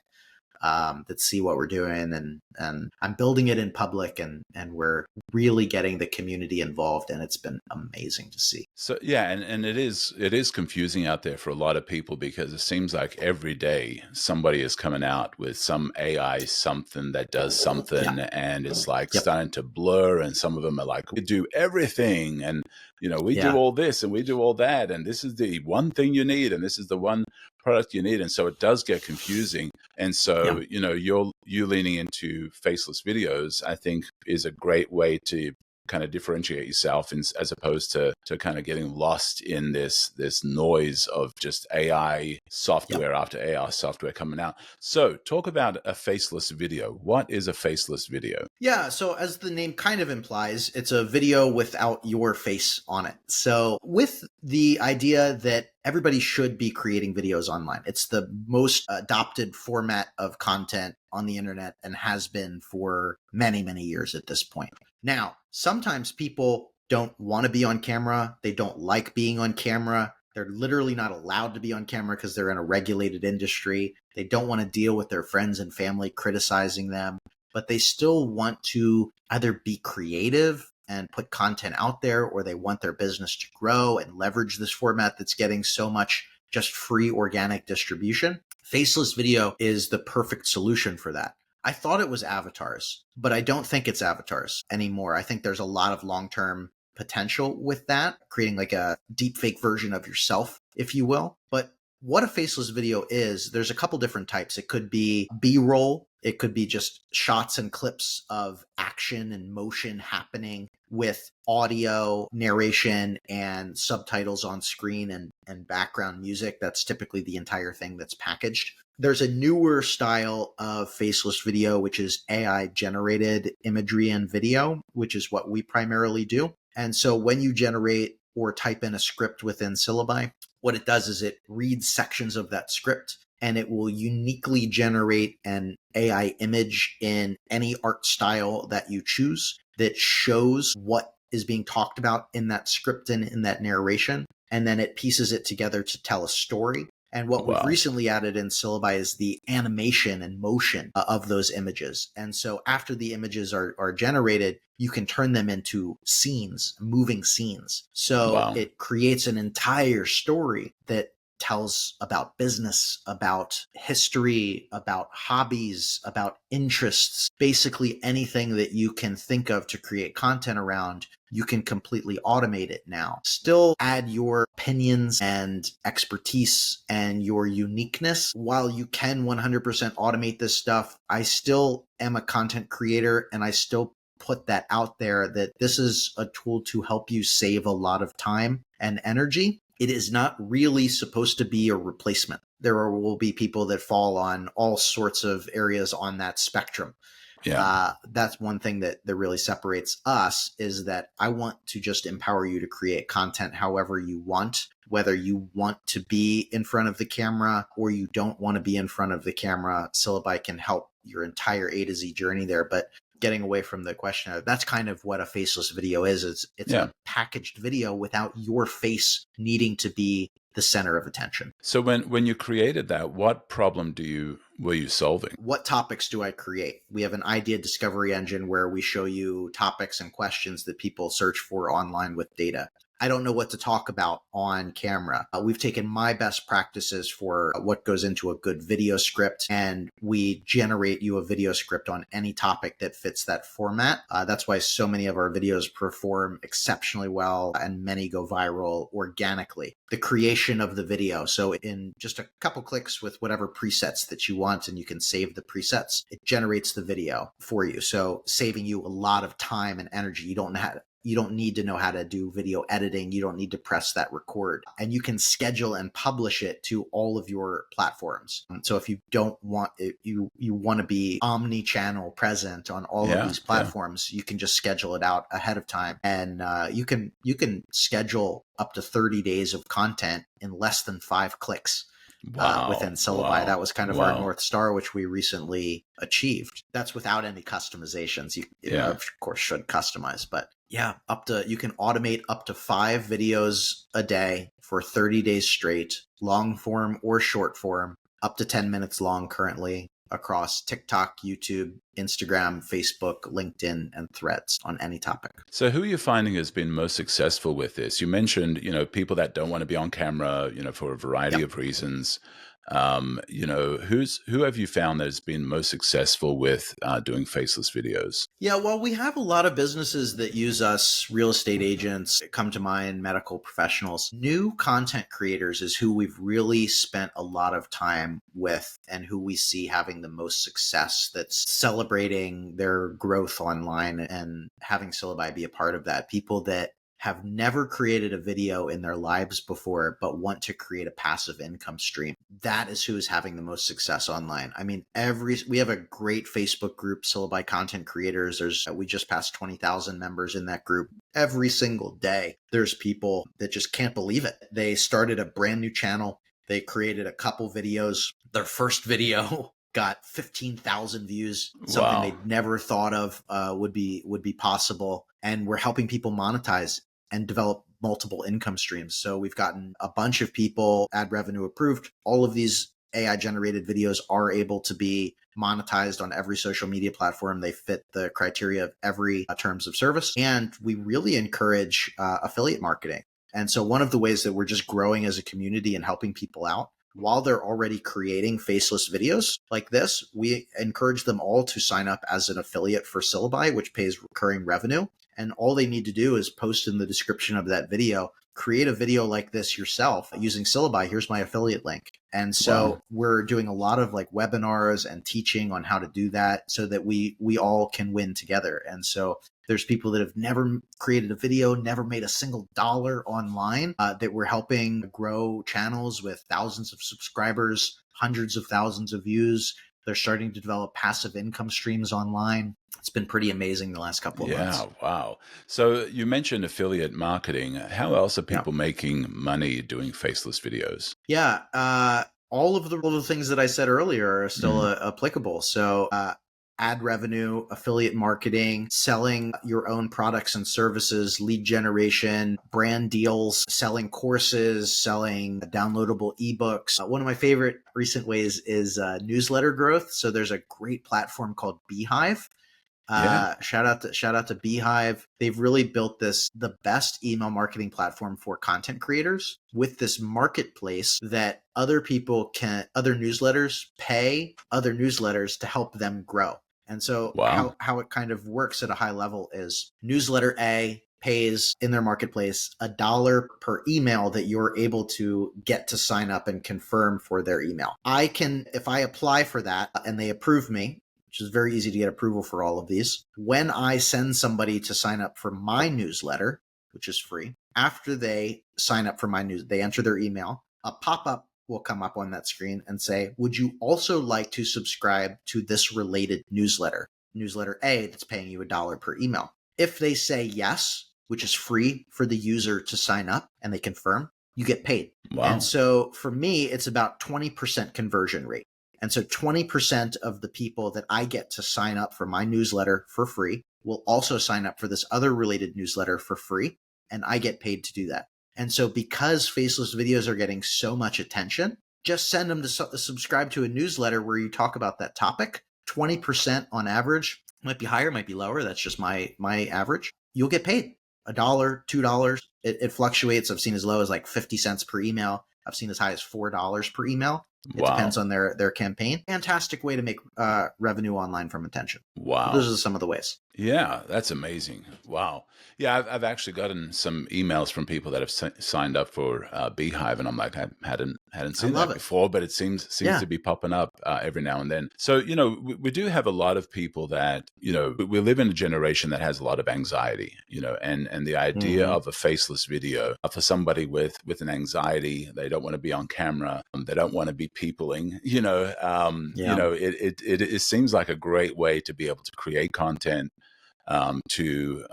[SPEAKER 1] That see what we're doing, and I'm building it in public, and we're really getting the community involved, and it's been amazing to see.
[SPEAKER 3] So yeah, and it is confusing out there for a lot of people, because it seems like every day somebody is coming out with some AI something that does something, and it's like starting to blur, and some of them are like, we do everything, and we do all this and we do all that, and this is the one thing you need, and this is the one product you need. And so it does get confusing. And so, you leaning into faceless videos, I think, is a great way to kind of differentiate yourself, as opposed to kind of getting lost in this noise of just AI software after AI software coming out. So talk about a faceless video. What is a faceless video?
[SPEAKER 1] Yeah, so as the name kind of implies, it's a video without your face on it. So with the idea that everybody should be creating videos online. It's the most adopted format of content on the internet and has been for many, many years at this point. Now, sometimes people don't want to be on camera. They don't like being on camera. They're literally not allowed to be on camera because they're in a regulated industry. They don't want to deal with their friends and family criticizing them, but they still want to either be creative and put content out there, or they want their business to grow and leverage this format that's getting so much just free organic distribution. Faceless video is the perfect solution for that. I thought it was avatars, but I don't think it's avatars anymore. I think there's a lot of long-term potential with that, creating like a deepfake version of yourself, if you will. But what a faceless video is, there's a couple different types. It could be B-roll. It could be just shots and clips of action and motion happening with audio, narration, and subtitles on screen and background music. That's typically the entire thing that's packaged. There's a newer style of faceless video, which is AI-generated imagery and video, which is what we primarily do. And so when you generate or type in a script within Syllabi, what it does is it reads sections of that script, and it will uniquely generate an AI image in any art style that you choose that shows what is being talked about in that script and in that narration. and then it pieces it together to tell a story. And what we've
[SPEAKER 3] Wow.
[SPEAKER 1] recently added in Syllabi is the animation and motion of those images. And so after the images are generated, you can turn them into scenes, moving scenes. So
[SPEAKER 3] Wow.
[SPEAKER 1] it creates an entire story that tells about business, about history, about hobbies, about interests, basically anything that you can think of to create content around. You can completely automate it now. Still add your opinions and expertise and your uniqueness. While you can 100% automate this stuff, I still am a content creator, and I still put that out there that this is a tool to help you save a lot of time and energy. It is not really supposed to be a replacement. There will be people that fall on all sorts of areas on that spectrum.
[SPEAKER 3] Yeah.
[SPEAKER 1] That's one thing that really separates us, is that I want to just empower you to create content however you want, whether you want to be in front of the camera or you don't want to be in front of the camera. Syllabi can help your entire A to Z journey there. But getting away from the question, that's kind of what a faceless video is. It's a packaged video without your face needing to be the center of attention.
[SPEAKER 3] So when you created that, what problem were you solving?
[SPEAKER 1] What topics do I create? We have an idea discovery engine where we show you topics and questions that people search for online with data. I don't know what to talk about on camera. We've taken my best practices for what goes into a good video script, and we generate you a video script on any topic that fits that format. That's why so many of our videos perform exceptionally well and many go viral organically. The creation of the video. So in just a couple clicks with whatever presets that you want, and you can save the presets, it generates the video for you. So saving you a lot of time and energy. You don't need to know how to do video editing. You don't need to press that record, and you can schedule and publish it to all of your platforms. So if you don't want it, you want to be omni-channel present on all of these platforms, you can just schedule it out ahead of time. And you can schedule up to 30 days of content in less than 5 clicks. Within Syllabi.
[SPEAKER 3] Wow.
[SPEAKER 1] That was kind of our North Star, which we recently achieved. That's without any customizations. You of course should customize, but you can automate up to 5 videos a day for 30 days straight, long form or short form, up to 10 minutes long currently, across TikTok, YouTube, Instagram, Facebook, LinkedIn, and Threads on any topic.
[SPEAKER 3] So who are you finding has been most successful with this? You mentioned, people that don't want to be on camera, for a variety of reasons. Who have you found that has been most successful with doing faceless videos?
[SPEAKER 1] Yeah, well, we have a lot of businesses that use us, real estate agents come to mind, medical professionals. New content creators is who we've really spent a lot of time with and who we see having the most success, that's celebrating their growth online and having Syllabi be a part of that. People that have never created a video in their lives before, but want to create a passive income stream. That is who is having the most success online. I mean, we have a great Facebook group, Syllabi Content Creators. We just passed 20,000 members in that group. Every single day, there's people that just can't believe it. They started a brand new channel. They created a couple videos. Their first video got 15,000 views, something they'd never thought of would be possible. And we're helping people monetize and develop multiple income streams. So we've gotten a bunch of people ad revenue approved. All of these AI generated videos are able to be monetized on every social media platform. They fit the criteria of every terms of service. And we really encourage affiliate marketing. And so one of the ways that we're just growing as a community and helping people out, while they're already creating faceless videos like this, we encourage them all to sign up as an affiliate for Syllabi, which pays recurring revenue. And all they need to do is post in the description of that video, create a video like this yourself using Syllabi. Here's my affiliate link. And so we're doing a lot of like webinars and teaching on how to do that so that we all can win together. And so there's people that have never created a video, never made a single dollar online, that we're helping grow channels with thousands of subscribers, hundreds of thousands of views. They're starting to develop passive income streams online. It's been pretty amazing the last couple of months.
[SPEAKER 3] Yeah, wow. So you mentioned affiliate marketing. How else are people making money doing faceless videos?
[SPEAKER 1] Yeah, all of the things that I said earlier are still applicable. So ad revenue, affiliate marketing, selling your own products and services, lead generation, brand deals, selling courses, selling downloadable ebooks. One of my favorite recent ways is newsletter growth. So there's a great platform called Beehive. Shout out to Beehive. They've really built the best email marketing platform for content creators with this marketplace that other newsletters pay other newsletters to help them grow. And so how it kind of works at a high level is newsletter A pays in their marketplace $1 per email that you're able to get to sign up and confirm for their email. If I apply for that and they approve me, which is very easy to get approval for all of these. When I send somebody to sign up for my newsletter, which is free, after they sign up for my they enter their email, a pop-up will come up on that screen and say, would you also like to subscribe to this related newsletter? Newsletter A that's paying you $1 per email. If they say yes, which is free for the user to sign up and they confirm, you get paid. Wow. And so for me, it's about 20% conversion rate. And so 20% of the people that I get to sign up for my newsletter for free will also sign up for this other related newsletter for free. And I get paid to do that. And so because faceless videos are getting so much attention, just send them to subscribe to a newsletter where you talk about that topic. 20% on average, might be higher, might be lower. That's just my average. You'll get paid $1, $2. It fluctuates. I've seen as low as like 50 cents per email. I've seen as high as $4 per email. It depends on their campaign. Fantastic way to make revenue online from attention.
[SPEAKER 3] Wow.
[SPEAKER 1] Those are some of the ways.
[SPEAKER 3] Yeah, that's amazing. Wow. Yeah, I've actually gotten some emails from people that have signed up for Beehive, and I'm like, I hadn't seen that before, but it seems to be popping up every now and then. So, we do have a lot of people that, we live in a generation that has a lot of anxiety, and the idea of a faceless video for somebody with an anxiety, they don't want to be on camera, they don't want to be peopling, it seems like a great way to be able to create content, to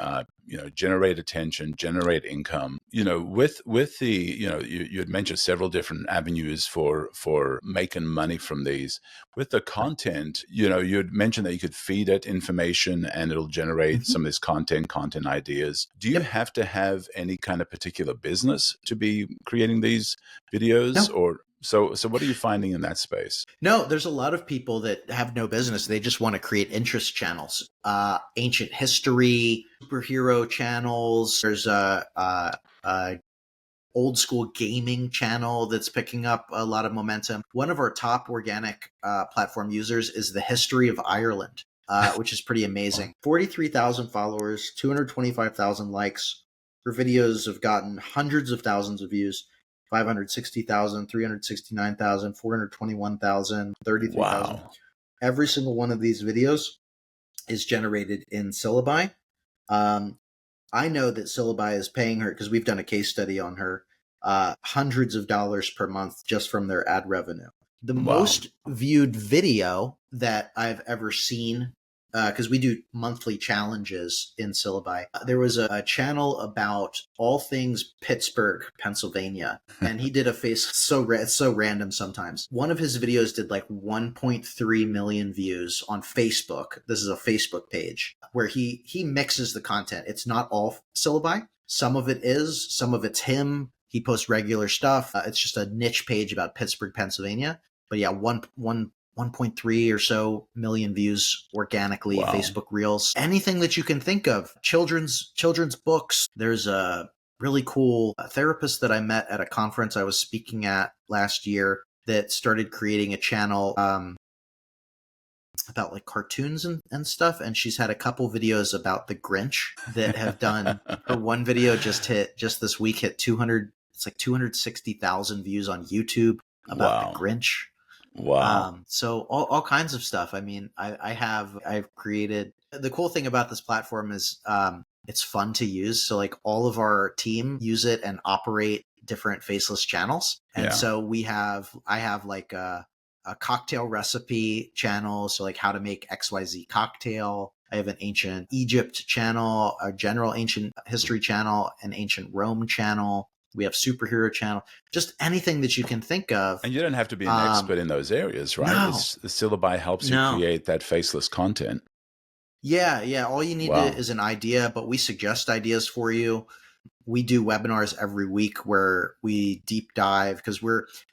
[SPEAKER 3] generate attention, generate income. With the you had mentioned several different avenues for making money from these. With the content, you had mentioned that you could feed it information and it'll generate some of this content ideas. Do you have to have any kind of particular business to be creating these videos, or? So what are you finding in that space?
[SPEAKER 1] No, there's a lot of people that have no business. They just want to create interest channels, ancient history, superhero channels. There's a old school gaming channel that's picking up a lot of momentum. One of our top organic platform users is the History of Ireland, which is pretty amazing. 43,000 followers, 225,000 likes. Her videos have gotten hundreds of thousands of views. 560,000, 369,000, 421,000, 33,000. Wow. Every single one of these videos is generated in Syllabi. I know that Syllabi is paying her, because we've done a case study on her, hundreds of dollars per month just from their ad revenue. The most viewed video that I've ever seen, because we do monthly challenges in Syllabi. There was a channel about all things Pittsburgh, Pennsylvania, and he did a face. It's so random sometimes. One of his videos did like 1.3 million views on Facebook. This is a Facebook page where he mixes the content. It's not all Syllabi. Some of it is, some of it's him. He posts regular stuff. It's just a niche page about Pittsburgh, Pennsylvania. But yeah, 1.3 or so million views organically. Wow. Facebook Reels, anything that you can think of. Children's books. There's a really cool therapist that I met at a conference I was speaking at last year that started creating a channel about like cartoons and stuff. And she's had a couple videos about the Grinch that have done. Her one video just this week hit 260,000 views on YouTube about the Grinch.
[SPEAKER 3] Wow.
[SPEAKER 1] So all kinds of stuff. I mean, I've created, the cool thing about this platform is, it's fun to use. So like all of our team use it and operate different faceless channels. And so I have like a cocktail recipe channel. So like how to make XYZ cocktail. I have an ancient Egypt channel, a general ancient history channel, an ancient Rome channel. We have superhero channel, just anything that you can think of.
[SPEAKER 3] And you don't have to be an expert in those areas, right?
[SPEAKER 1] No.
[SPEAKER 3] Syllabi helps you create that faceless content.
[SPEAKER 1] Yeah. All you need is an idea, but we suggest ideas for you. We do webinars every week where we deep dive, because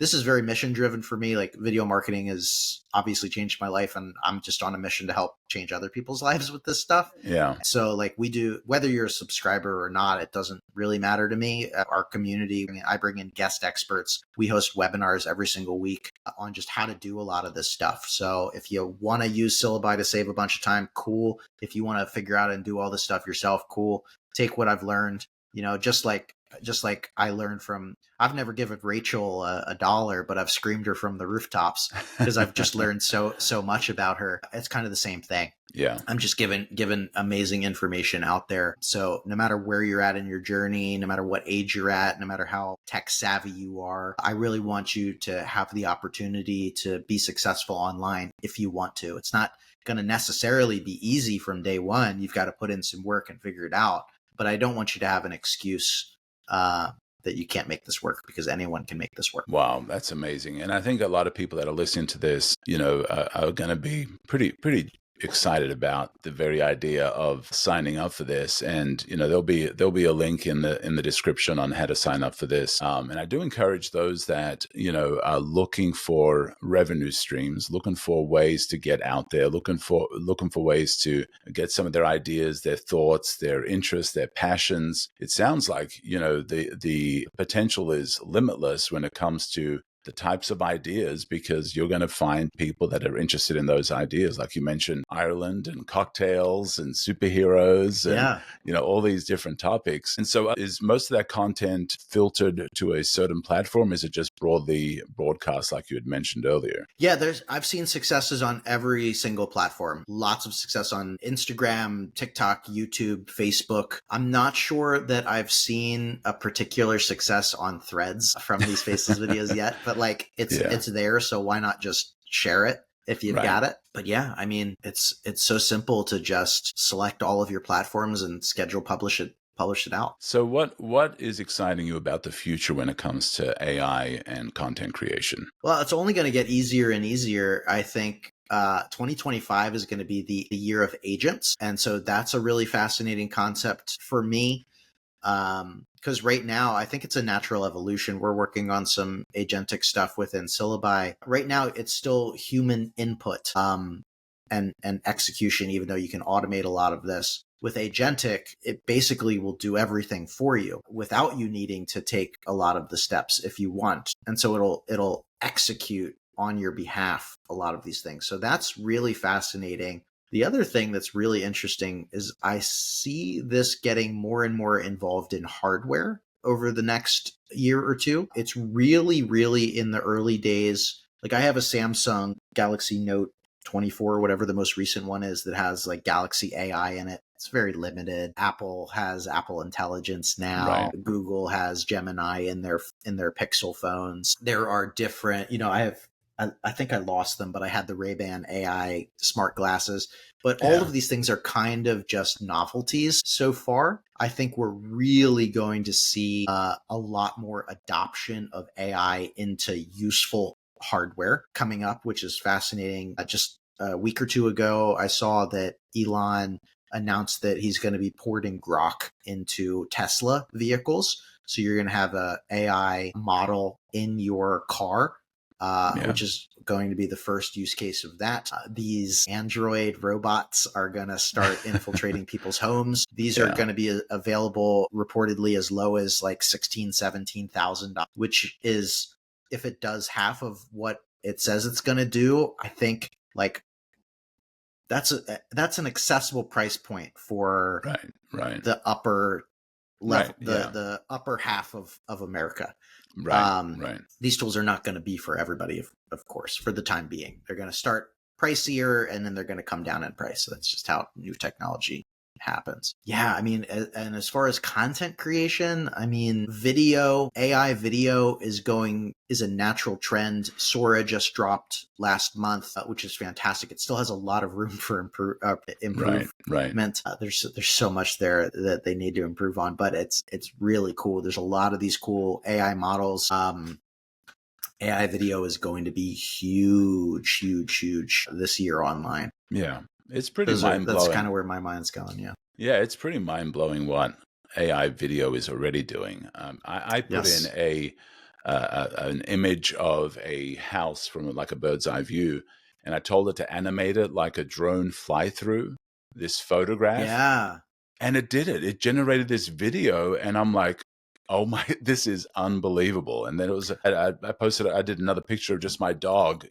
[SPEAKER 1] this is very mission driven for me. Like, video marketing has obviously changed my life, and I'm just on a mission to help change other people's lives with this stuff.
[SPEAKER 3] Yeah.
[SPEAKER 1] So like, we do, whether you're a subscriber or not, it doesn't really matter to me. Our community, I bring in guest experts. We host webinars every single week on just how to do a lot of this stuff. So if you want to use Syllabi to save a bunch of time, cool. If you want to figure out and do all this stuff yourself, cool. Take what I've learned. Just like I learned from, I've never given Rachel a dollar, but I've screamed her from the rooftops because I've just learned so much about her. It's kind of the same thing.
[SPEAKER 3] Yeah.
[SPEAKER 1] I'm just giving amazing information out there. So no matter where you're at in your journey, no matter what age you're at, no matter how tech savvy you are, I really want you to have the opportunity to be successful online if you want to. It's not going to necessarily be easy from day one. You've got to put in some work and figure it out. But I don't want you to have an excuse that you can't make this work, because anyone can make this work.
[SPEAKER 3] Wow, that's amazing. And I think a lot of people that are listening to this, are going to be pretty excited about the very idea of signing up for this. And there'll be a link in the description on how to sign up for this. And I do encourage those that are looking for revenue streams, looking for ways to get out there, looking for ways to get some of their ideas, their thoughts, their interests, their passions. It sounds like the potential is limitless when it comes to the types of ideas, because you're going to find people that are interested in those ideas. Like you mentioned, Ireland and cocktails and superheroes and, all these different topics. And so is most of that content filtered to a certain platform? Is it just broadly broadcast like you had mentioned earlier?
[SPEAKER 1] Yeah, I've seen successes on every single platform. Lots of success on Instagram, TikTok, YouTube, Facebook. I'm not sure that I've seen a particular success on Threads from these Faceless videos yet, but like it's there, so why not just share it if you've got it? But yeah, I mean, it's so simple to just select all of your platforms and publish it out.
[SPEAKER 3] So what is exciting you about the future when it comes to AI and content creation?
[SPEAKER 1] Well, it's only going to get easier and easier. I think 2025 is going to be the year of agents, and so that's a really fascinating concept for me. Because right now, I think it's a natural evolution. We're working on some agentic stuff within Syllabi. Right now, it's still human input and execution, even though you can automate a lot of this. With agentic, it basically will do everything for you without you needing to take a lot of the steps if you want. And so it'll execute on your behalf a lot of these things. So that's really fascinating. The other thing that's really interesting is I see this getting more and more involved in hardware over the next year or two. It's really, really in the early days. Like, I have a Samsung Galaxy Note 24, whatever the most recent one is, that has like Galaxy AI in it. It's very limited. Apple has Apple Intelligence now. Right. Google has Gemini in their Pixel phones. There are different, I think I lost them, but I had the Ray-Ban AI smart glasses. But all of these things are kind of just novelties so far. I think we're really going to see a lot more adoption of AI into useful hardware coming up, which is fascinating. Just a week or two ago, I saw that Elon announced that he's going to be porting Grok into Tesla vehicles. So you're going to have a AI model in your car. Which is going to be the first use case of that. These Android robots are going to start infiltrating people's homes. These are going to be available reportedly as low as like $16,000, $17,000, which is, if it does half of what it says it's going to do, I think like that's an accessible price point for the upper level, the upper half of America. Right. These tools are not going to be for everybody, of course, for the time being. They're going to start pricier and then they're going to come down in price. So that's just how new technology happens. Yeah, I mean, and as far as content creation, I mean, AI video is a natural trend. Sora just dropped last month, which is fantastic. It still has a lot of room for improvement.
[SPEAKER 3] Right.
[SPEAKER 1] There's so much there that they need to improve on, but it's really cool. There's a lot of these cool AI models. AI video is going to be huge this year online.
[SPEAKER 3] Yeah. It's pretty mind-blowing.
[SPEAKER 1] That's kind of where my mind's going, yeah.
[SPEAKER 3] Yeah, it's pretty mind-blowing what AI video is already doing. I put in an image of a house from like a bird's eye view, and I told it to animate it like a drone fly-through this photograph.
[SPEAKER 1] Yeah.
[SPEAKER 3] And it did it. It generated this video, and I'm like, oh my, this is unbelievable. And then I posted, I did another picture of just my dog,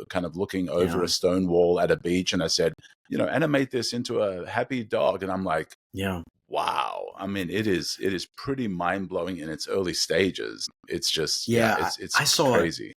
[SPEAKER 3] kind of looking over a stone wall at a beach. And I said, animate this into a happy dog. And I'm like, wow. I mean, it is pretty mind blowing in its early stages. It's just, it's crazy.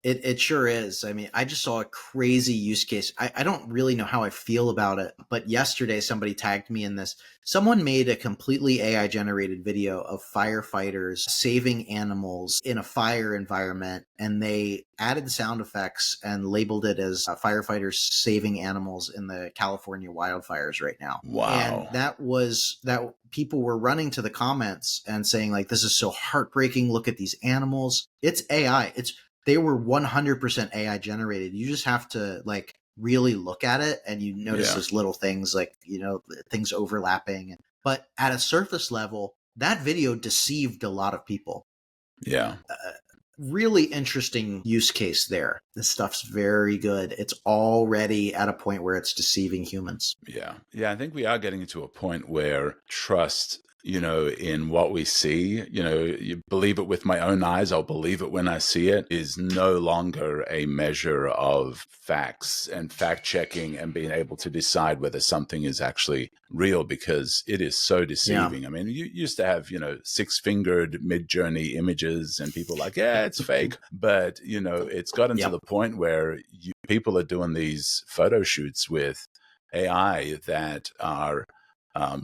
[SPEAKER 1] It sure is. I mean, I just saw a crazy use case. I don't really know how I feel about it, but yesterday somebody tagged me in this. Someone made a completely AI generated video of firefighters saving animals in a fire environment, and they added sound effects and labeled it as firefighters saving animals in the California wildfires right now.
[SPEAKER 3] Wow.
[SPEAKER 1] And that people were running to the comments and saying, like, this is so heartbreaking. Look at these animals. It's AI. They were 100% AI generated. You just have to like really look at it, and you notice those little things like, things overlapping. But at a surface level, that video deceived a lot of people.
[SPEAKER 3] Yeah.
[SPEAKER 1] Really interesting use case there. This stuff's very good. It's already at a point where it's deceiving humans.
[SPEAKER 3] Yeah. Yeah. I think we are getting to a point where trust, in what we see, you believe it with my own eyes, I'll believe it when I see it, is no longer a measure of facts and fact checking and being able to decide whether something is actually real, because it is so deceiving. I mean, you used to have, 6-fingered Mid-Journey images and people like, yeah, it's fake. But, it's gotten to the point where people are doing these photo shoots with AI that are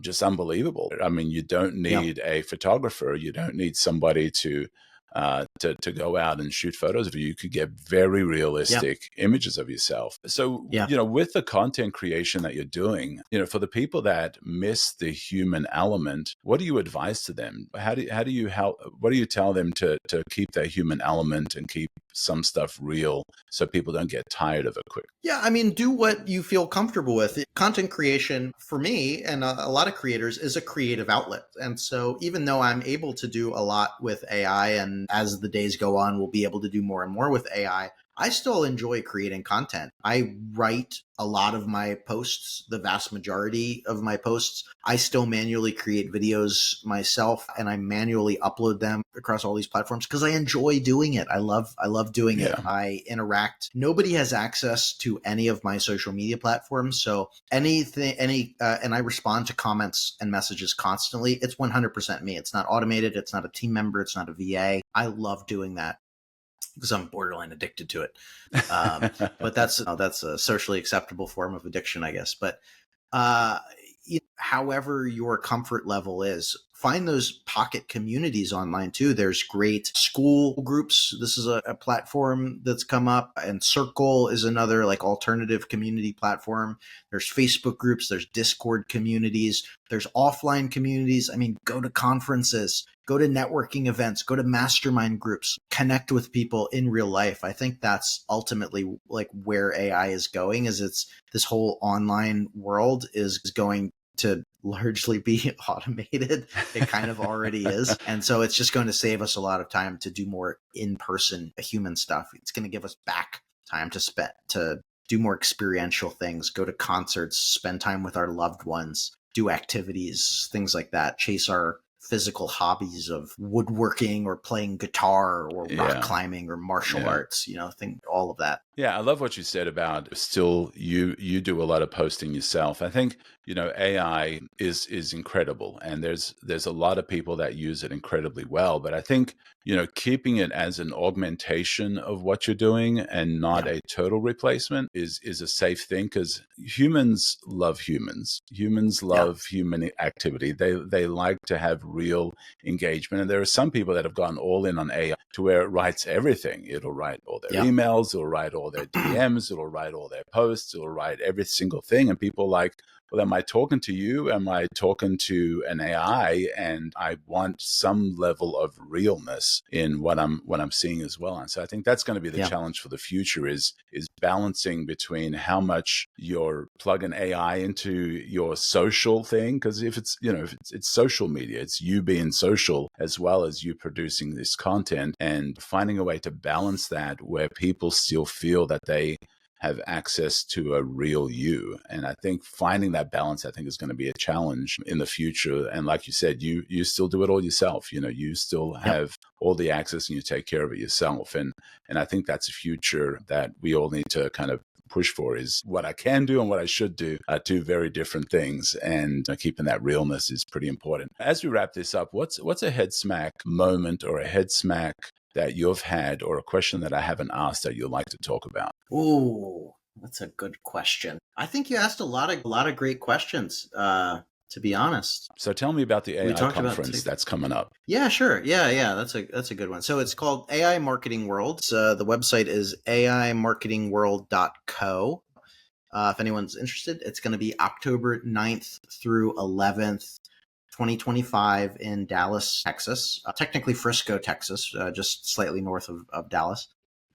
[SPEAKER 3] just unbelievable. I mean, you don't need a photographer. You don't need somebody to go out and shoot photos of you. You could get very realistic images of yourself. So, with the content creation that you're doing, for the people that miss the human element, what do you advise to them? How do you help? What do you tell them to keep that human element and keep some stuff real so people don't get tired of it quick?
[SPEAKER 1] Yeah, I mean, do what you feel comfortable with. Content creation for me and a lot of creators is a creative outlet. And so even though I'm able to do a lot with AI, and as the days go on, we'll be able to do more and more with AI, I still enjoy creating content. I write a lot of my posts, the vast majority of my posts. I still manually create videos myself, and I manually upload them across all these platforms because I enjoy doing it. I love doing it. I interact. Nobody has access to any of my social media platforms. So and I respond to comments and messages constantly. It's 100% me. It's not automated. It's not a team member. It's not a VA. I love doing that because I'm borderline addicted to it. But that's a socially acceptable form of addiction, I guess. But however your comfort level is, find those pocket communities online too. There's great school groups. This is a platform that's come up, and Circle is another like alternative community platform. There's Facebook groups, there's Discord communities, there's offline communities. I mean, go to conferences, go to networking events, go to mastermind groups, connect with people in real life. I think that's ultimately like where AI is going, is this whole online world is going to largely be automated. It kind of already is. And so it's just going to save us a lot of time to do more in-person human stuff. It's going to give us back time to do more experiential things, go to concerts, spend time with our loved ones, do activities, things like that, chase our physical hobbies of woodworking or playing guitar or rock climbing or martial arts, all of that.
[SPEAKER 3] Yeah, I love what you said about still you do a lot of posting yourself. I think, AI is incredible, and there's a lot of people that use it incredibly well, but I think, keeping it as an augmentation of what you're doing and not
[SPEAKER 1] Yeah.
[SPEAKER 3] a total replacement is a safe thing, because humans love humans. Humans
[SPEAKER 1] Yeah.
[SPEAKER 3] love human activity. They like to have real engagement. And there are some people that have gone all in on AI to where it writes everything. It'll write all their
[SPEAKER 1] Yeah.
[SPEAKER 3] emails, it'll write all their DMs, it'll write all their posts, it'll write every single thing. And people are like, well, am I talking to you? Am I talking to an AI? And I want some level of realness in what I'm seeing as well. And so I think that's going to be the
[SPEAKER 1] Yeah.
[SPEAKER 3] challenge for the future is balancing between how much you're plugging AI into your social thing. Because if it's social media, it's you being social as well as you producing this content, and finding a way to balance that where people still feel that they have access to a real you. And I think finding that balance, I think, is going to be a challenge in the future. And like you said, you still do it all yourself. You still have all the access and you take care of it yourself. And I think that's a future that we all need to kind of push for. Is what I can do and what I should do are two very different things, and keeping that realness is pretty important. As we wrap this up, what's a head smack moment or a head smack that you've had, or a question that I haven't asked that you'd like to talk about?
[SPEAKER 1] Ooh, that's a good question. I think you asked a lot of great questions. To be honest,
[SPEAKER 3] So tell me about the
[SPEAKER 1] we
[SPEAKER 3] AI
[SPEAKER 1] talked about
[SPEAKER 3] conference that's coming up.
[SPEAKER 1] Yeah, sure. Yeah. That's a good one. So it's called AI Marketing World. The website is aimarketingworld.co. If anyone's interested, it's going to be October 9th through 11th, 2025 in Dallas, Texas. Technically Frisco, Texas, just slightly north of Dallas.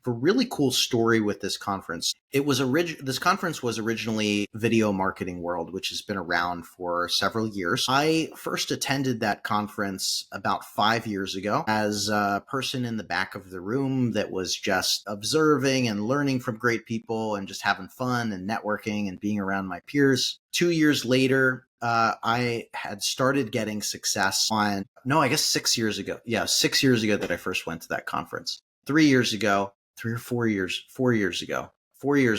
[SPEAKER 1] A really cool story with this conference. This conference was originally Video Marketing World, which has been around for several years. I first attended that conference about 5 years ago as a person in the back of the room that was just observing and learning from great people and just having fun and networking and being around my peers. 2 years later, I had started getting success I guess 6 years ago. Yeah, 6 years ago that I first went to that conference. 3 years ago, 4 years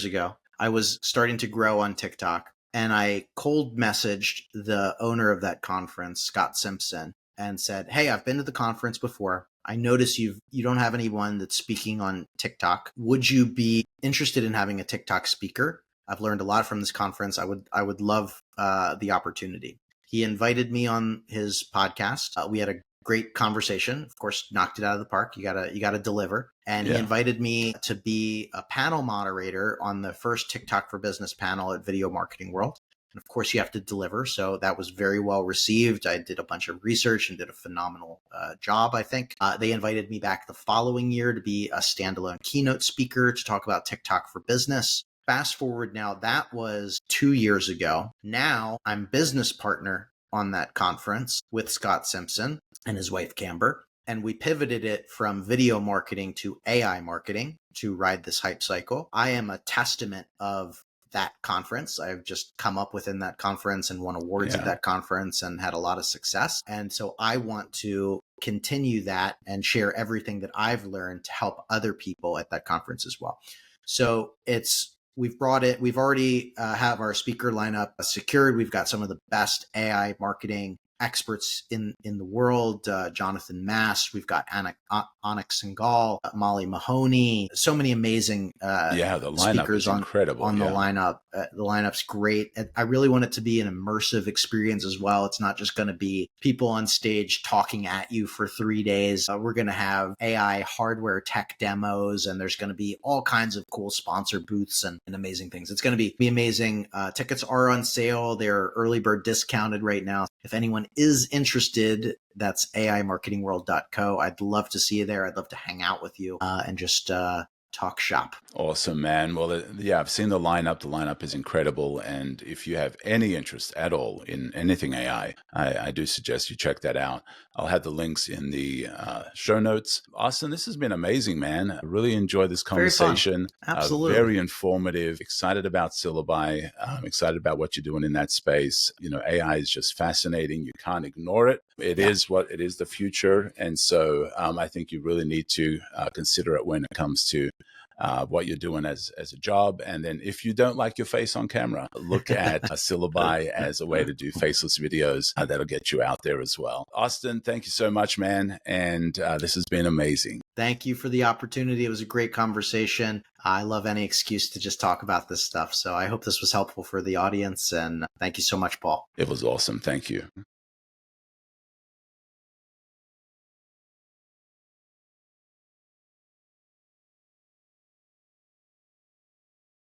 [SPEAKER 1] ago, I was starting to grow on TikTok, and I cold messaged the owner of that conference, Scott Simpson, and said, "Hey, I've been to the conference before. I notice you don't have anyone that's speaking on TikTok. Would you be interested in having a TikTok speaker? I've learned a lot from this conference. I would love the opportunity." He invited me on his podcast. We had a great conversation. Of course, knocked it out of the park. You gotta deliver. And he invited me to be a panel moderator on the first TikTok for Business panel at Video Marketing World. And of course, you have to deliver. So that was very well received. I did a bunch of research and did a phenomenal job, I think. They invited me back the following year to be a standalone keynote speaker to talk about TikTok for Business. Fast forward now, that was 2 years ago. Now I'm business partner on that conference with Scott Simpson and his wife, Camber. And we pivoted it from video marketing to AI marketing to ride this hype cycle. I am a testament of that conference. I've just come up within that conference and won awards at that conference and had a lot of success. And so I want to continue that and share everything that I've learned to help other people at that conference as well. So we've already have our speaker lineup secured. We've got some of the best AI marketing experts in the world, Jonathan Mast. We've got Onyx Singal, Molly Mahoney, so many amazing
[SPEAKER 3] the lineup
[SPEAKER 1] speakers
[SPEAKER 3] is incredible
[SPEAKER 1] on the lineup. The lineup's great. I really want it to be an immersive experience as well. It's not just going to be people on stage talking at you for 3 days. We're going to have AI hardware tech demos, and there's going to be all kinds of cool sponsor booths and amazing things. It's going to be amazing. Tickets are on sale. They're early bird discounted right now. If anyone is interested, that's aimarketingworld.co. I'd love to see you there. I'd love to hang out with you and just talk shop.
[SPEAKER 3] Awesome, man. Well, I've seen the lineup. The lineup is incredible. And if you have any interest at all in anything AI, I do suggest you check that out. I'll have the links in the show notes. Austin, this has been amazing, man. I really enjoyed this conversation.
[SPEAKER 1] Absolutely.
[SPEAKER 3] Very informative. Excited about Syllabi. Excited about what you're doing in that space. AI is just fascinating. You can't ignore it. It is the future. And so I think you really need to consider it when it comes to what you're doing as a job. And then if you don't like your face on camera, look at a Syllabi as a way to do faceless videos that'll get you out there as well. Austin, thank you so much, man. And this has been amazing.
[SPEAKER 1] Thank you for the opportunity. It was a great conversation. I love any excuse to just talk about this stuff. So I hope this was helpful for the audience. And thank you so much, Paul.
[SPEAKER 3] It was awesome. Thank you.